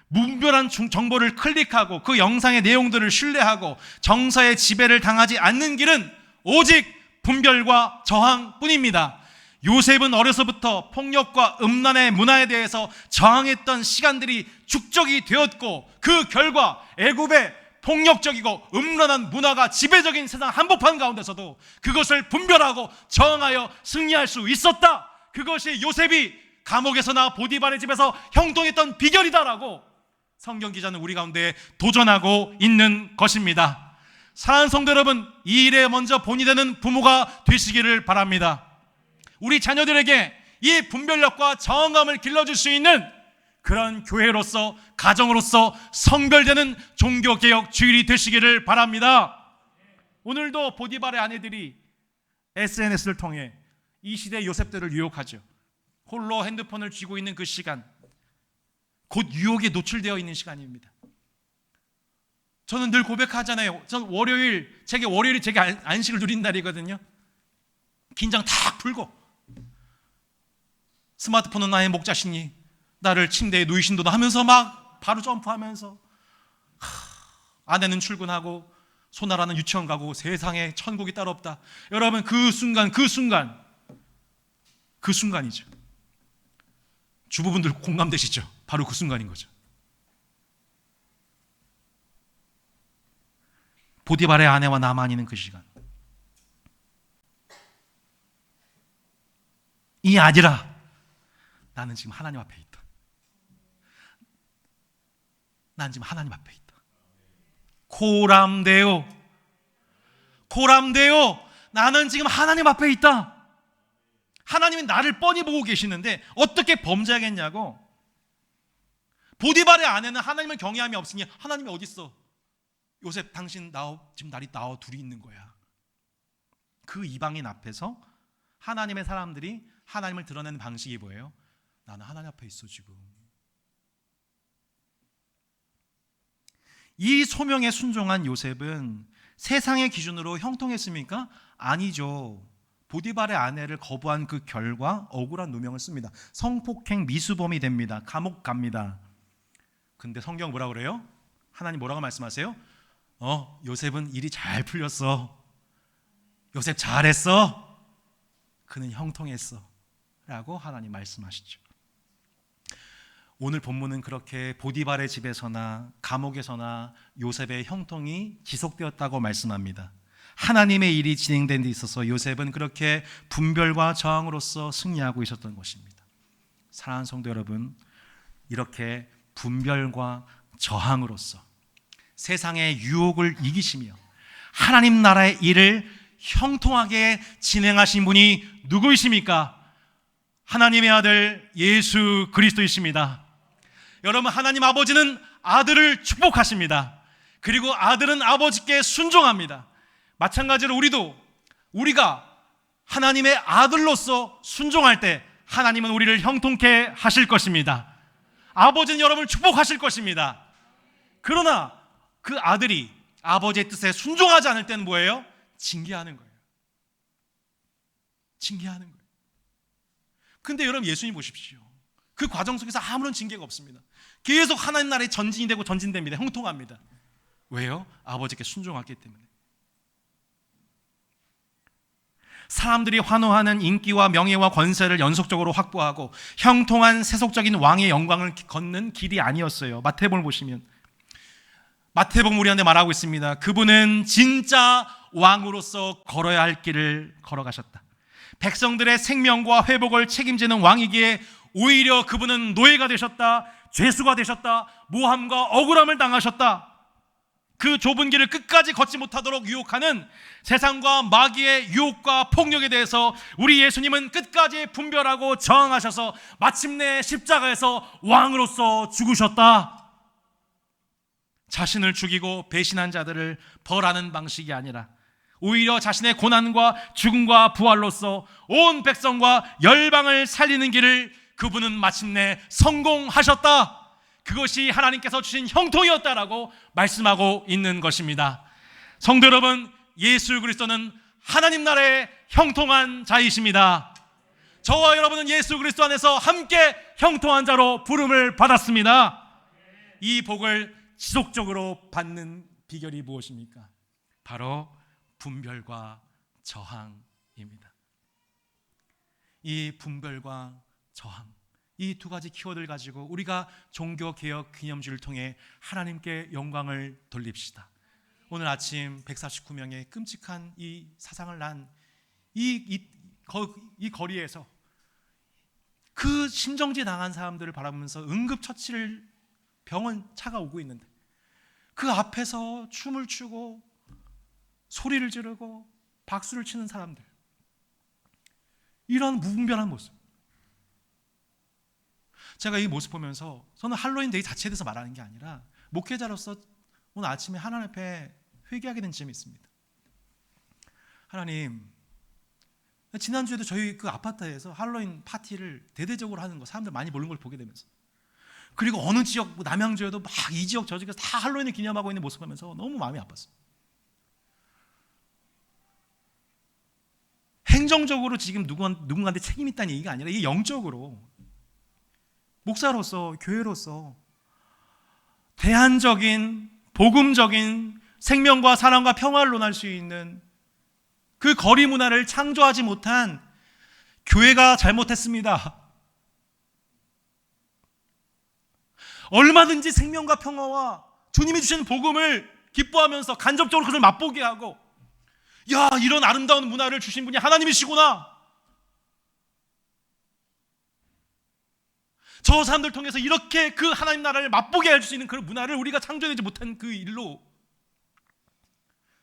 무분별한 정보를 클릭하고 그 영상의 내용들을 신뢰하고 정서의 지배를 당하지 않는 길은 오직 분별과 저항뿐입니다. 요셉은 어려서부터 폭력과 음란의 문화에 대해서 저항했던 시간들이 축적이 되었고, 그 결과 애굽의 폭력적이고 음란한 문화가 지배적인 세상 한복판 가운데서도 그것을 분별하고 저항하여 승리할 수 있었다. 그것이 요셉이 감옥에서나 보디발의 집에서 형통했던 비결이다라고 성경 기자는 우리 가운데 도전하고 있는 것입니다. 사랑하는 성도 여러분, 이 일에 먼저 본이 되는 부모가 되시기를 바랍니다. 우리 자녀들에게 이 분별력과 저항감을 길러줄 수 있는 그런 교회로서, 가정으로서 성별되는 종교개혁 주일이 되시기를 바랍니다. 오늘도 보디발의 아내들이 SNS를 통해 이 시대 요셉들을 유혹하죠. 홀로 핸드폰을 쥐고 있는 그 시간, 곧 유혹에 노출되어 있는 시간입니다. 저는 늘 고백하잖아요. 전 월요일이 제게 안식을 누린 날이거든요. 긴장 탁 풀고, 스마트폰은 나의 목자시니 나를 침대에 누이신도다 하면서 막 바로 점프하면서, 아내는 출근하고 소나라는 유치원 가고 세상에 천국이 따로 없다. 여러분, 그 순간이죠. 주부분들 공감되시죠? 바로 그 순간인 거죠. 보디발의 아내와 나만이는 그 시간, 이 아니라 나는 지금 하나님 앞에 있다. 난 지금 하나님 앞에 있다. 코람데오, 나는 지금 하나님 앞에 있다. 하나님이 나를 뻔히 보고 계시는데 어떻게 범죄하겠냐고. 보디발의 아내는 하나님을 경외함이 없으니 하나님이 어디 있어? 요셉, 당신 지금 나와 둘이 있는 거야. 그 이방인 앞에서 하나님의 사람들이 하나님을 드러내는 방식이 뭐예요? 나는 하나님 앞에 있어 지금. 이 소명에 순종한 요셉은 세상의 기준으로 형통했습니까? 아니죠. 보디발의 아내를 거부한 그 결과 억울한 누명을 씁니다. 성폭행 미수범이 됩니다. 감옥 갑니다. 근데 성경 뭐라 그래요? 하나님 뭐라고 말씀하세요? 요셉은 일이 잘 풀렸어. 요셉 잘했어. 그는 형통했어 라고 하나님 말씀하시죠. 오늘 본문은 그렇게 보디발의 집에서나 감옥에서나 요셉의 형통이 지속되었다고 말씀합니다. 하나님의 일이 진행된 데 있어서 요셉은 그렇게 분별과 저항으로서 승리하고 있었던 것입니다. 사랑하는 성도 여러분, 이렇게 분별과 저항으로서 세상의 유혹을 이기시며 하나님 나라의 일을 형통하게 진행하신 분이 누구이십니까? 하나님의 아들 예수 그리스도이십니다. 여러분, 하나님 아버지는 아들을 축복하십니다. 그리고 아들은 아버지께 순종합니다. 마찬가지로 우리가 하나님의 아들로서 순종할 때 하나님은 우리를 형통케 하실 것입니다. 아버지는 여러분을 축복하실 것입니다. 그러나 그 아들이 아버지의 뜻에 순종하지 않을 때는 뭐예요? 징계하는 거예요. 징계하는 거예요. 근데 여러분, 예수님 보십시오. 그 과정 속에서 아무런 징계가 없습니다. 계속 하나님 나라의 전진이 되고 전진됩니다. 형통합니다. 왜요? 아버지께 순종하기 때문에. 사람들이 환호하는 인기와 명예와 권세를 연속적으로 확보하고 형통한 세속적인 왕의 영광을 걷는 길이 아니었어요. 마태복음을 보시면 마태복음 우리한테 말하고 있습니다. 그분은 진짜 왕으로서 걸어야 할 길을 걸어가셨다. 백성들의 생명과 회복을 책임지는 왕이기에 오히려 그분은 노예가 되셨다, 죄수가 되셨다, 모함과 억울함을 당하셨다. 그 좁은 길을 끝까지 걷지 못하도록 유혹하는 세상과 마귀의 유혹과 폭력에 대해서 우리 예수님은 끝까지 분별하고 저항하셔서 마침내 십자가에서 왕으로서 죽으셨다. 자신을 죽이고 배신한 자들을 벌하는 방식이 아니라 오히려 자신의 고난과 죽음과 부활로서 온 백성과 열방을 살리는 길을 그분은 마침내 성공하셨다. 그것이 하나님께서 주신 형통이었다라고 말씀하고 있는 것입니다. 성도 여러분, 예수 그리스도는 하나님 나라의 형통한 자이십니다. 저와 여러분은 예수 그리스도 안에서 함께 형통한 자로 부름을 받았습니다. 이 복을 지속적으로 받는 비결이 무엇입니까? 바로 분별과 저항입니다. 이 분별과 저항, 이 두 가지 키워드를 가지고 우리가 종교개혁 기념주를 통해 하나님께 영광을 돌립시다. 오늘 아침 149명의 끔찍한 이 사상을 난 이 거리에서 그 심정지 당한 사람들을 바라보면서 응급처치를 병원 차가 오고 있는데 그 앞에서 춤을 추고 소리를 지르고 박수를 치는 사람들, 이런 무분별한 모습. 제가 이 모습 보면서 저는 할로윈 데이 자체에 대해서 말하는 게 아니라 목회자로서 오늘 아침에 하나님 앞에 회개하게 된 점이 있습니다. 하나님, 지난주에도 저희 그 아파트에서 할로윈 파티를 대대적으로 하는 거, 사람들 많이 모르는 걸 보게 되면서, 그리고 어느 지역, 남양주에도 막 이 지역 저 지역에서 다 할로윈을 기념하고 있는 모습을 보면서 너무 마음이 아팠어요. 행정적으로 지금 누군가한테 책임이 있다는 얘기가 아니라 이게 영적으로 목사로서, 교회로서 대안적인 복음적인 생명과 사랑과 평화를 논할 수 있는 그 거리 문화를 창조하지 못한 교회가 잘못했습니다. 얼마든지 생명과 평화와 주님이 주시는 복음을 기뻐하면서 간접적으로 그것을 맛보게 하고, 야, 이런 아름다운 문화를 주신 분이 하나님이시구나, 저 사람들 통해서 이렇게 그 하나님 나라를 맛보게 할 수 있는 그런 문화를 우리가 창조하지 못한 그 일로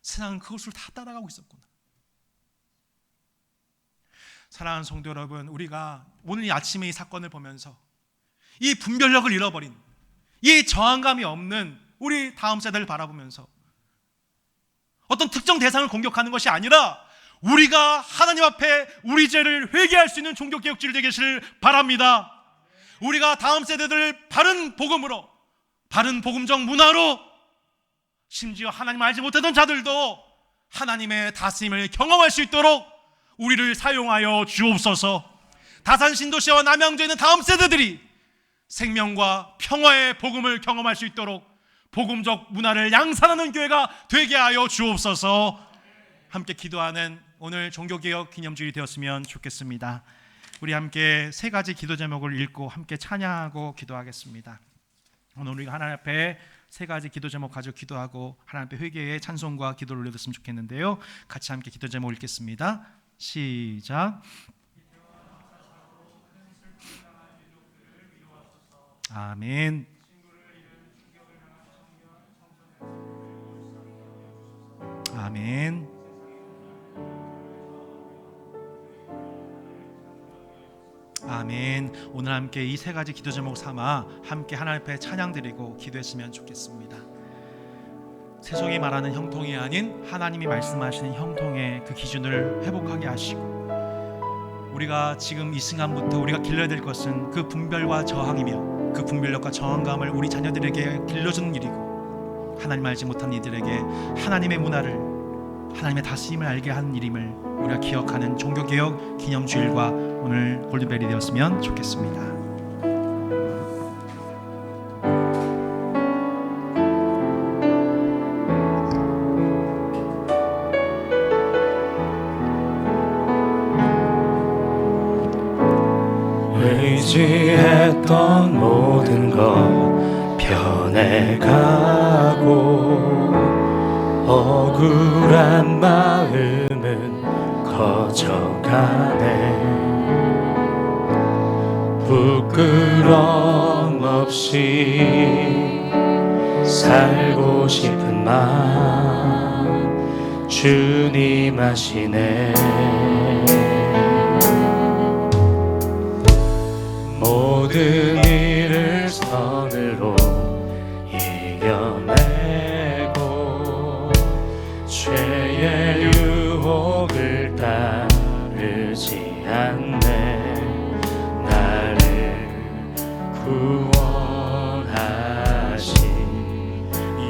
세상은 그것을 다 따라가고 있었구나. 사랑하는 성도 여러분, 우리가 오늘 이 아침에 이 사건을 보면서 이 분별력을 잃어버린, 이 저항감이 없는 우리 다음 세대를 바라보면서 어떤 특정 대상을 공격하는 것이 아니라 우리가 하나님 앞에 우리 죄를 회개할 수 있는 종교개혁주의 되기를 바랍니다. 우리가 다음 세대들을 바른 복음으로, 바른 복음적 문화로, 심지어 하나님 알지 못하던 자들도 하나님의 다스림을 경험할 수 있도록 우리를 사용하여 주옵소서. 다산 신도시와 남양주에 있는 다음 세대들이 생명과 평화의 복음을 경험할 수 있도록 복음적 문화를 양산하는 교회가 되게 하여 주옵소서. 함께 기도하는 오늘 종교개혁 기념주일이 되었으면 좋겠습니다. 우리 함께 세 가지 기도 제목을 읽고 함께 찬양하고 기도하겠습니다. 오늘 우리가 하나님 앞에 세 가지 기도 제목 가지고 기도하고 하나님 앞에 회개의 찬송과 기도를 올려드렸으면 좋겠는데요. 같이 함께 기도 제목 읽겠습니다. 시작. 아멘. 아멘. 오늘 함께 이 세 가지 기도 제목 삼아 함께 하나님 앞에 찬양드리고 기도했으면 좋겠습니다. 세속이 말하는 형통이 아닌 하나님이 말씀하시는 형통의 그 기준을 회복하게 하시고, 우리가 지금 이 순간부터 우리가 길러야 될 것은 그 분별과 저항이며 그 분별력과 저항감을 우리 자녀들에게 길러주는 일이고, 하나님 알지 못한 이들에게 하나님의 문화를, 하나님의 다스림을 알게 하는 일임을 우리가 기억하는 종교개혁 기념주일과 오늘 골든벨이 되었으면 좋겠습니다. 의지했던 모든 것 변해가고 억울한 마음은 커져가네. 부끄럼 없이 살고 싶은 마음 주님 아시네. 모든 일을 선으로 이겨내고 죄의 유혹을 따르지 않네. 나를 구원하신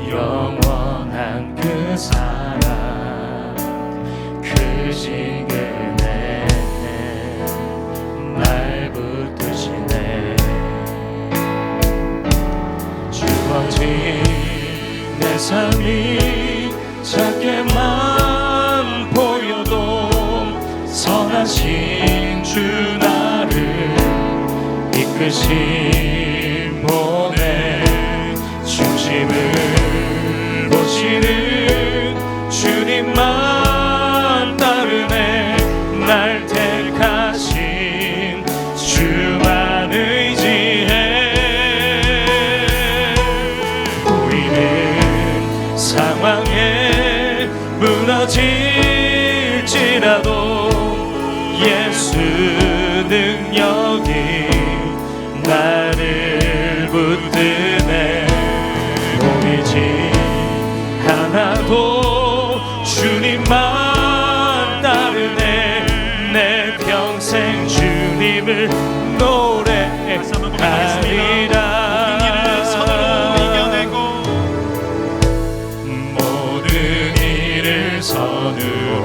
영원한 그 사랑, 그 지근에 날 붙드시네. 주어진 내 삶이 작게만 보여도 선하신 주 나를 이끄신 몸에 중심을 보시는 주님만 따르네. 날 택하신 주만 의지해. 보이는 상황에 무너질지라도 예수 능력이 나를 붙드네. 보이지 않아도 주님만 따르네. 내 평생 주님을 노래하리라. 모든 일을 선으로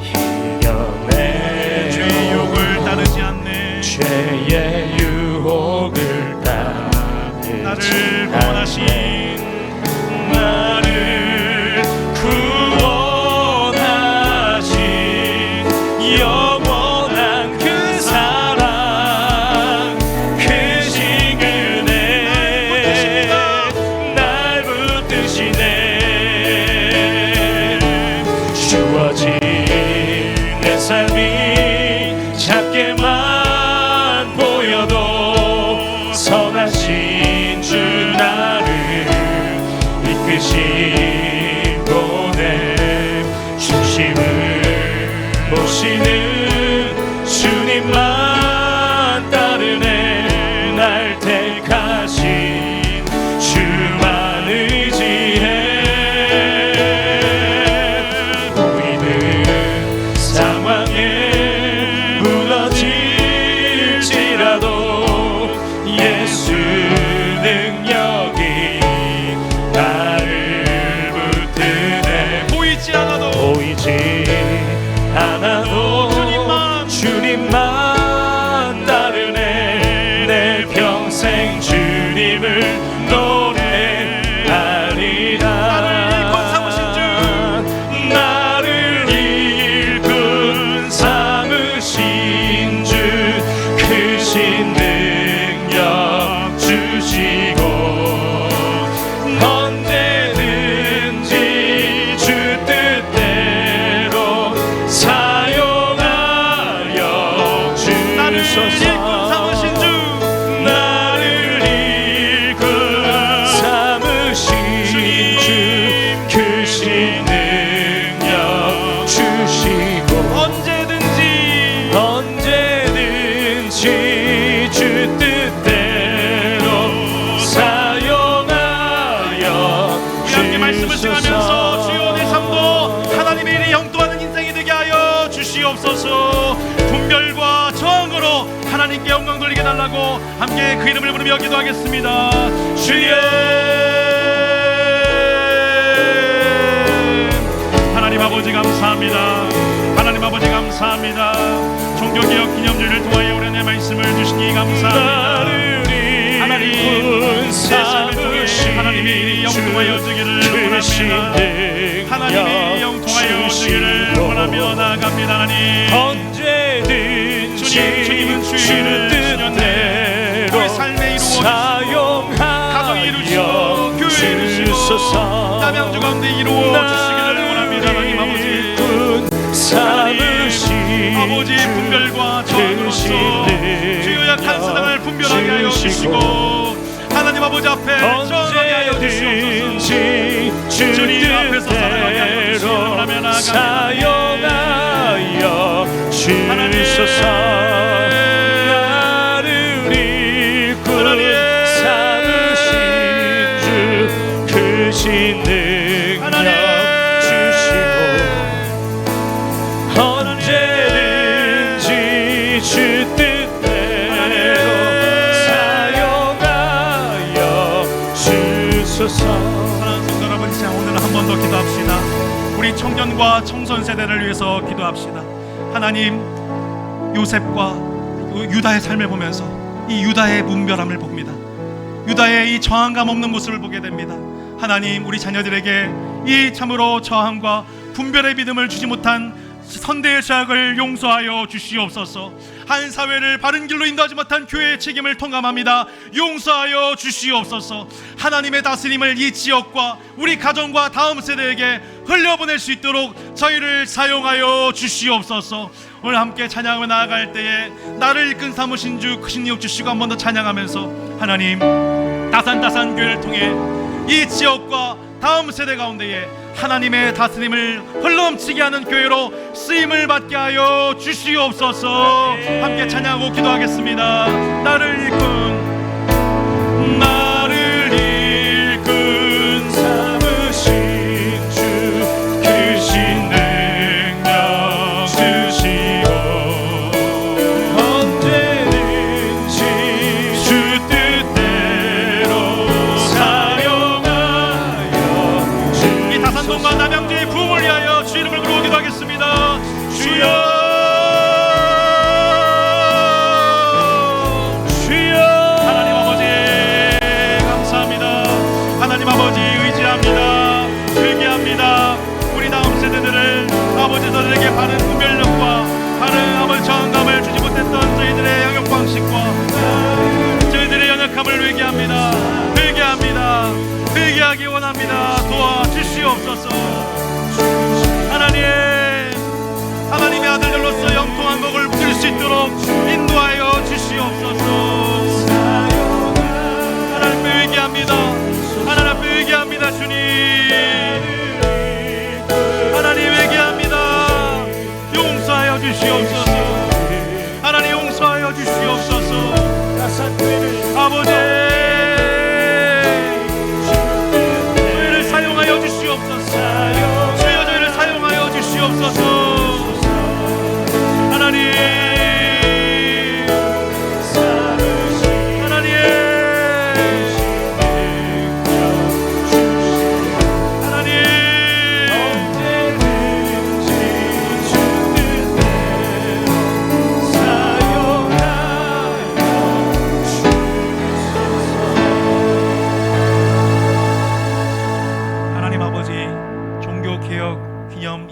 이겨내. 죄의 유혹을 따르지 않네. 죄의 유혹을 따르지 나를 구원하신, 나를 구원하신 영원한 그 사랑, 그 시근에 날 붙드시네. 주어진 내 삶이 작게만 보여도 선하신 주 나를 이끄신 곳에 중심을 보시는 주님만 따르네. 날 택하신 주만 의지해. 보이는 상황에 무너질지라도 예수 능력이 나를 붙드네. 보이지 않아도 주님만 따르네. 내 평생 주님을 노래하리라. 나를 일꾼 삼으신 주, 크신 능력 주시고 언제든지 주 뜻대로 사용하여 주소서. 나를 일꾼 주시옵소서. 분별과 저항으로 하나님께 영광 돌리게 달라고 함께 그 이름을 부르며 기도하겠습니다. 주여, 하나님 아버지 감사합니다. 하나님 아버지 감사합니다. 종교개혁 기념주의를 통하여 우리의 말씀을 주시니 감사합니다. 하나님, 내 삶을 통해 하나님이 영통하여 주기를 원합니다. 하나님이 영통하여 주기를 원하며 나아갑니다. 하나님, 언제든지 주님은 주의 뜻대로 우리 삶에 이루어 가정에 이루시고 교회에 이루시고 남양주 가운데 이루어 주시기를 원합니다. 하나님 아버지, 하나님 아버지 분별과 저항으로서 주여 약한 사람을 분별하게 하여 주시고 하나님 아버지 앞에 저항하게 하여 주시옵소서. 주님 앞에서 살아가게 하여 주시기를 원하며 나아갑니다. 하나님, 나를 일꾼 삼으신 주 크신 능력 주시고 언제든지 주 뜻대로 사용하여 주소서. 사랑하는 성도 여러분, 이제 오늘 한 번 더 기도합시다. 우리 청년과 청소년 세대를 위해서 기도합시다. 하나님, 요셉과 유다의 삶을 보면서 이 유다의 분별함을 봅니다. 유다의 이 저항감 없는 모습을 보게 됩니다. 하나님, 우리 자녀들에게 이 참으로 저항과 분별의 믿음을 주지 못한 선대의 죄악을 용서하여 주시옵소서. 한 사회를 바른 길로 인도하지 못한 교회의 책임을 통감합니다. 용서하여 주시옵소서. 하나님의 다스림을 이 지역과 우리 가정과 다음 세대에게 흘려보낼 수 있도록 저희를 사용하여 주시옵소서. 오늘 함께 찬양하며 나아갈 때에 나를 이끈 삼으신 주 크신 영 주시고 한 번 더 찬양하면서 하나님, 다산 교회를 통해 이 지역과 다음 세대 가운데에 하나님의 다스림을 흘러넘치게 하는 교회로 쓰임을 받게 하여 주시옵소서. 함께 찬양하고 기도하겠습니다. 나를 일꾼 삼으신 주 크신 능력 주시고 언제든지 주 뜻대로 사용하여 이 다산동과 남양주의 부흥을 위하여 주 이름을 부르고 기도하겠습니다. 주여, 하나님 아버지 의지합니다. 회개합니다. 우리 다음 세대들을 아버지들에게 바른 분별력과 바른 아버지 저항감을 주지 못했던 저희들의 양육 방식과 저희들의 연약함을 회개합니다. 회개하기 원합니다. 도와주시옵소서. 하나님의 아들들로서 영통한 복을 누릴 수 있도록 인도하여 주시옵소서. 하나님 회개합니다. 하나님 앞에 회개합니다. 주님, 하나님 회개합니다. 용서하여 주시옵소서. 하나님 용서하여 주시옵소서. 아버지, 저희를 사용하여 주시옵소서. 주여, 저희를 사용하여 주시옵소서. 하나님,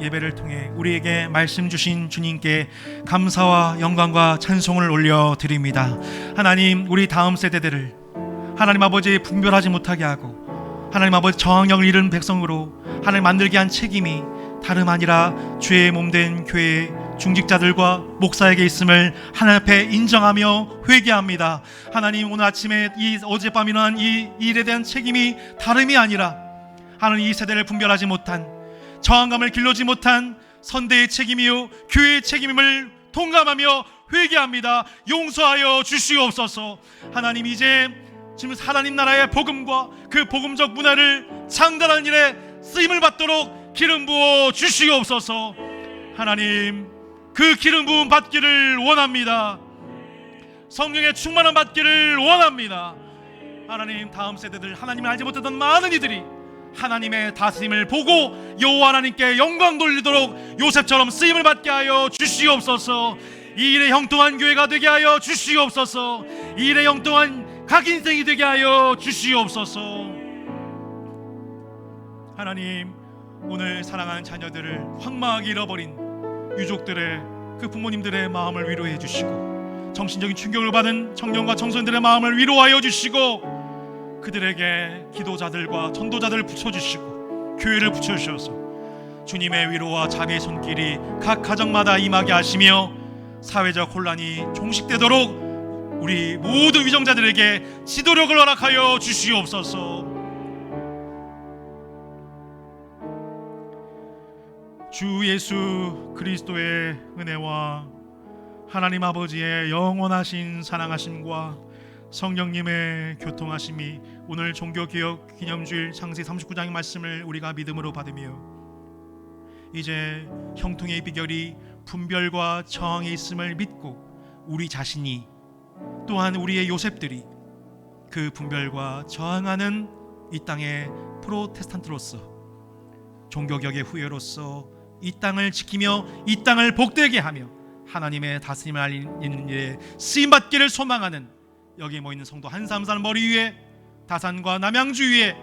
예배를 통해 우리에게 말씀 주신 주님께 감사와 영광과 찬송을 올려드립니다. 하나님, 우리 다음 세대들을 하나님 아버지 분별하지 못하게 하고 하나님 아버지 저항력을 잃은 백성으로 하나님 만들게 한 책임이 다름 아니라 주의 몸된 교회 중직자들과 목사에게 있음을 하나님 앞에 인정하며 회개합니다. 하나님, 오늘 아침에 어젯밤 일어난 이 일에 대한 책임이 다름이 아니라 하나님 이 세대를 분별하지 못한 저항감을 길러지 못한 선대의 책임이요 교회의 책임임을 동감하며 회개합니다. 용서하여 주시옵소서. 하나님, 이제 지금 하나님 나라의 복음과 그 복음적 문화를 창달하는 일에 쓰임을 받도록 기름 부어 주시옵소서. 하나님, 그 기름 부음 받기를 원합니다. 성령의 충만함 받기를 원합니다. 하나님, 다음 세대들, 하나님을 알지 못했던 많은 이들이 하나님의 다스림을 보고 여호와 하나님께 영광 돌리도록 요셉처럼 쓰임을 받게 하여 주시옵소서. 이 일에 형통한 교회가 되게 하여 주시옵소서. 이 일에 형통한 각 인생이 되게 하여 주시옵소서. 하나님, 오늘 사랑하는 자녀들을 황망하게 잃어버린 유족들의, 그 부모님들의 마음을 위로해 주시고, 정신적인 충격을 받은 청년과 청소년들의 마음을 위로하여 주시고, 그들에게 기도자들과 전도자들을 붙여주시고 교회를 붙여주셔서 주님의 위로와 자비의 손길이 각 가정마다 임하게 하시며, 사회적 혼란이 종식되도록 우리 모든 위정자들에게 지도력을 허락하여 주시옵소서. 주 예수 그리스도의 은혜와 하나님 아버지의 영원하신 사랑하심과 성령님의 교통하심이 오늘 종교개혁 기념주일 창세 39장의 말씀을 우리가 믿음으로 받으며, 이제 형통의 비결이 분별과 저항에 있음을 믿고 우리 자신이, 또한 우리의 요셉들이 그 분별과 저항하는 이 땅의 프로테스탄트로서, 종교개혁의 후예로서 이 땅을 지키며 이 땅을 복되게 하며 하나님의 다스림을 알리는 일에 쓰임받기를 소망하는 여기 모이는 성도 한삼산 머리 위에, 다산과 남양주 위에,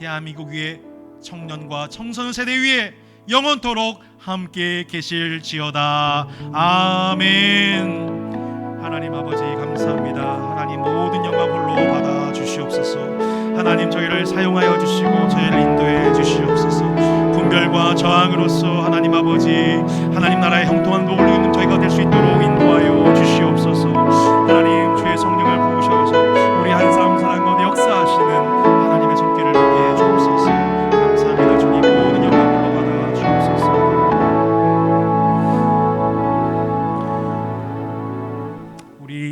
대한민국 위에, 청년과 청소년 세대 위에 영원토록 함께 계실지어다. 아멘. 하나님 아버지 감사합니다. 하나님 모든 영광 홀로 받아 주시옵소서. 하나님 저희를 사용하여 주시고 저희를 인도해 주시옵소서. 분별과 저항으로서 하나님 아버지, 하나님 나라의 형통한 복을 누리는 저희가 될 수 있도록 인도하여 주시옵소서. 하나님 주의 성령을 부으셔서 우리 한사람 사랑 가운데 역사하시는 하나님의 손길을 받게 해 주옵소서. 감사합니다. 주님 모든 영광을 받아 주옵소서.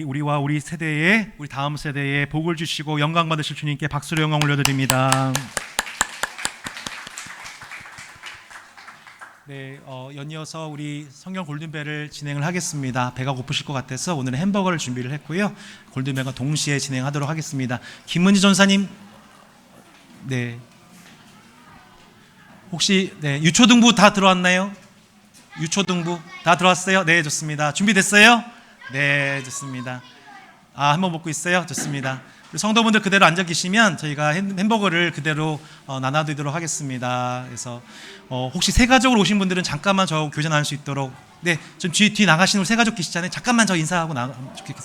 우리와 우리 세대에, 우리 다음 세대에 복을 주시고 영광 받으실 주님께 박수로 영광 올려드립니다. 네, 연이어서 우리 성경 골든벨을 진행을 하겠습니다. 배가 고프실 것 같아서 오늘은 햄버거를 준비를 했고요. 골든벨과 동시에 진행하도록 하겠습니다. 김문지 전사님, 네, 혹시 유초등부 다 들어왔나요? 유초등부 다 들어왔어요? 네, 좋습니다. 준비됐어요? 네, 좋습니다. 햄버거 먹고 있어요? 좋습니다. 성도분들 그대로 앉아 계시면 저희가 햄버거를 그대로 나눠드리도록 하겠습니다. 그래서 혹시 새 가족으로 오신 분들은 잠깐만 저 교제 나눌 수 있도록, 네, 좀 뒤 나가시는 새 가족 계시잖아요. 잠깐만 저 인사하고 나가면 좋겠습니다.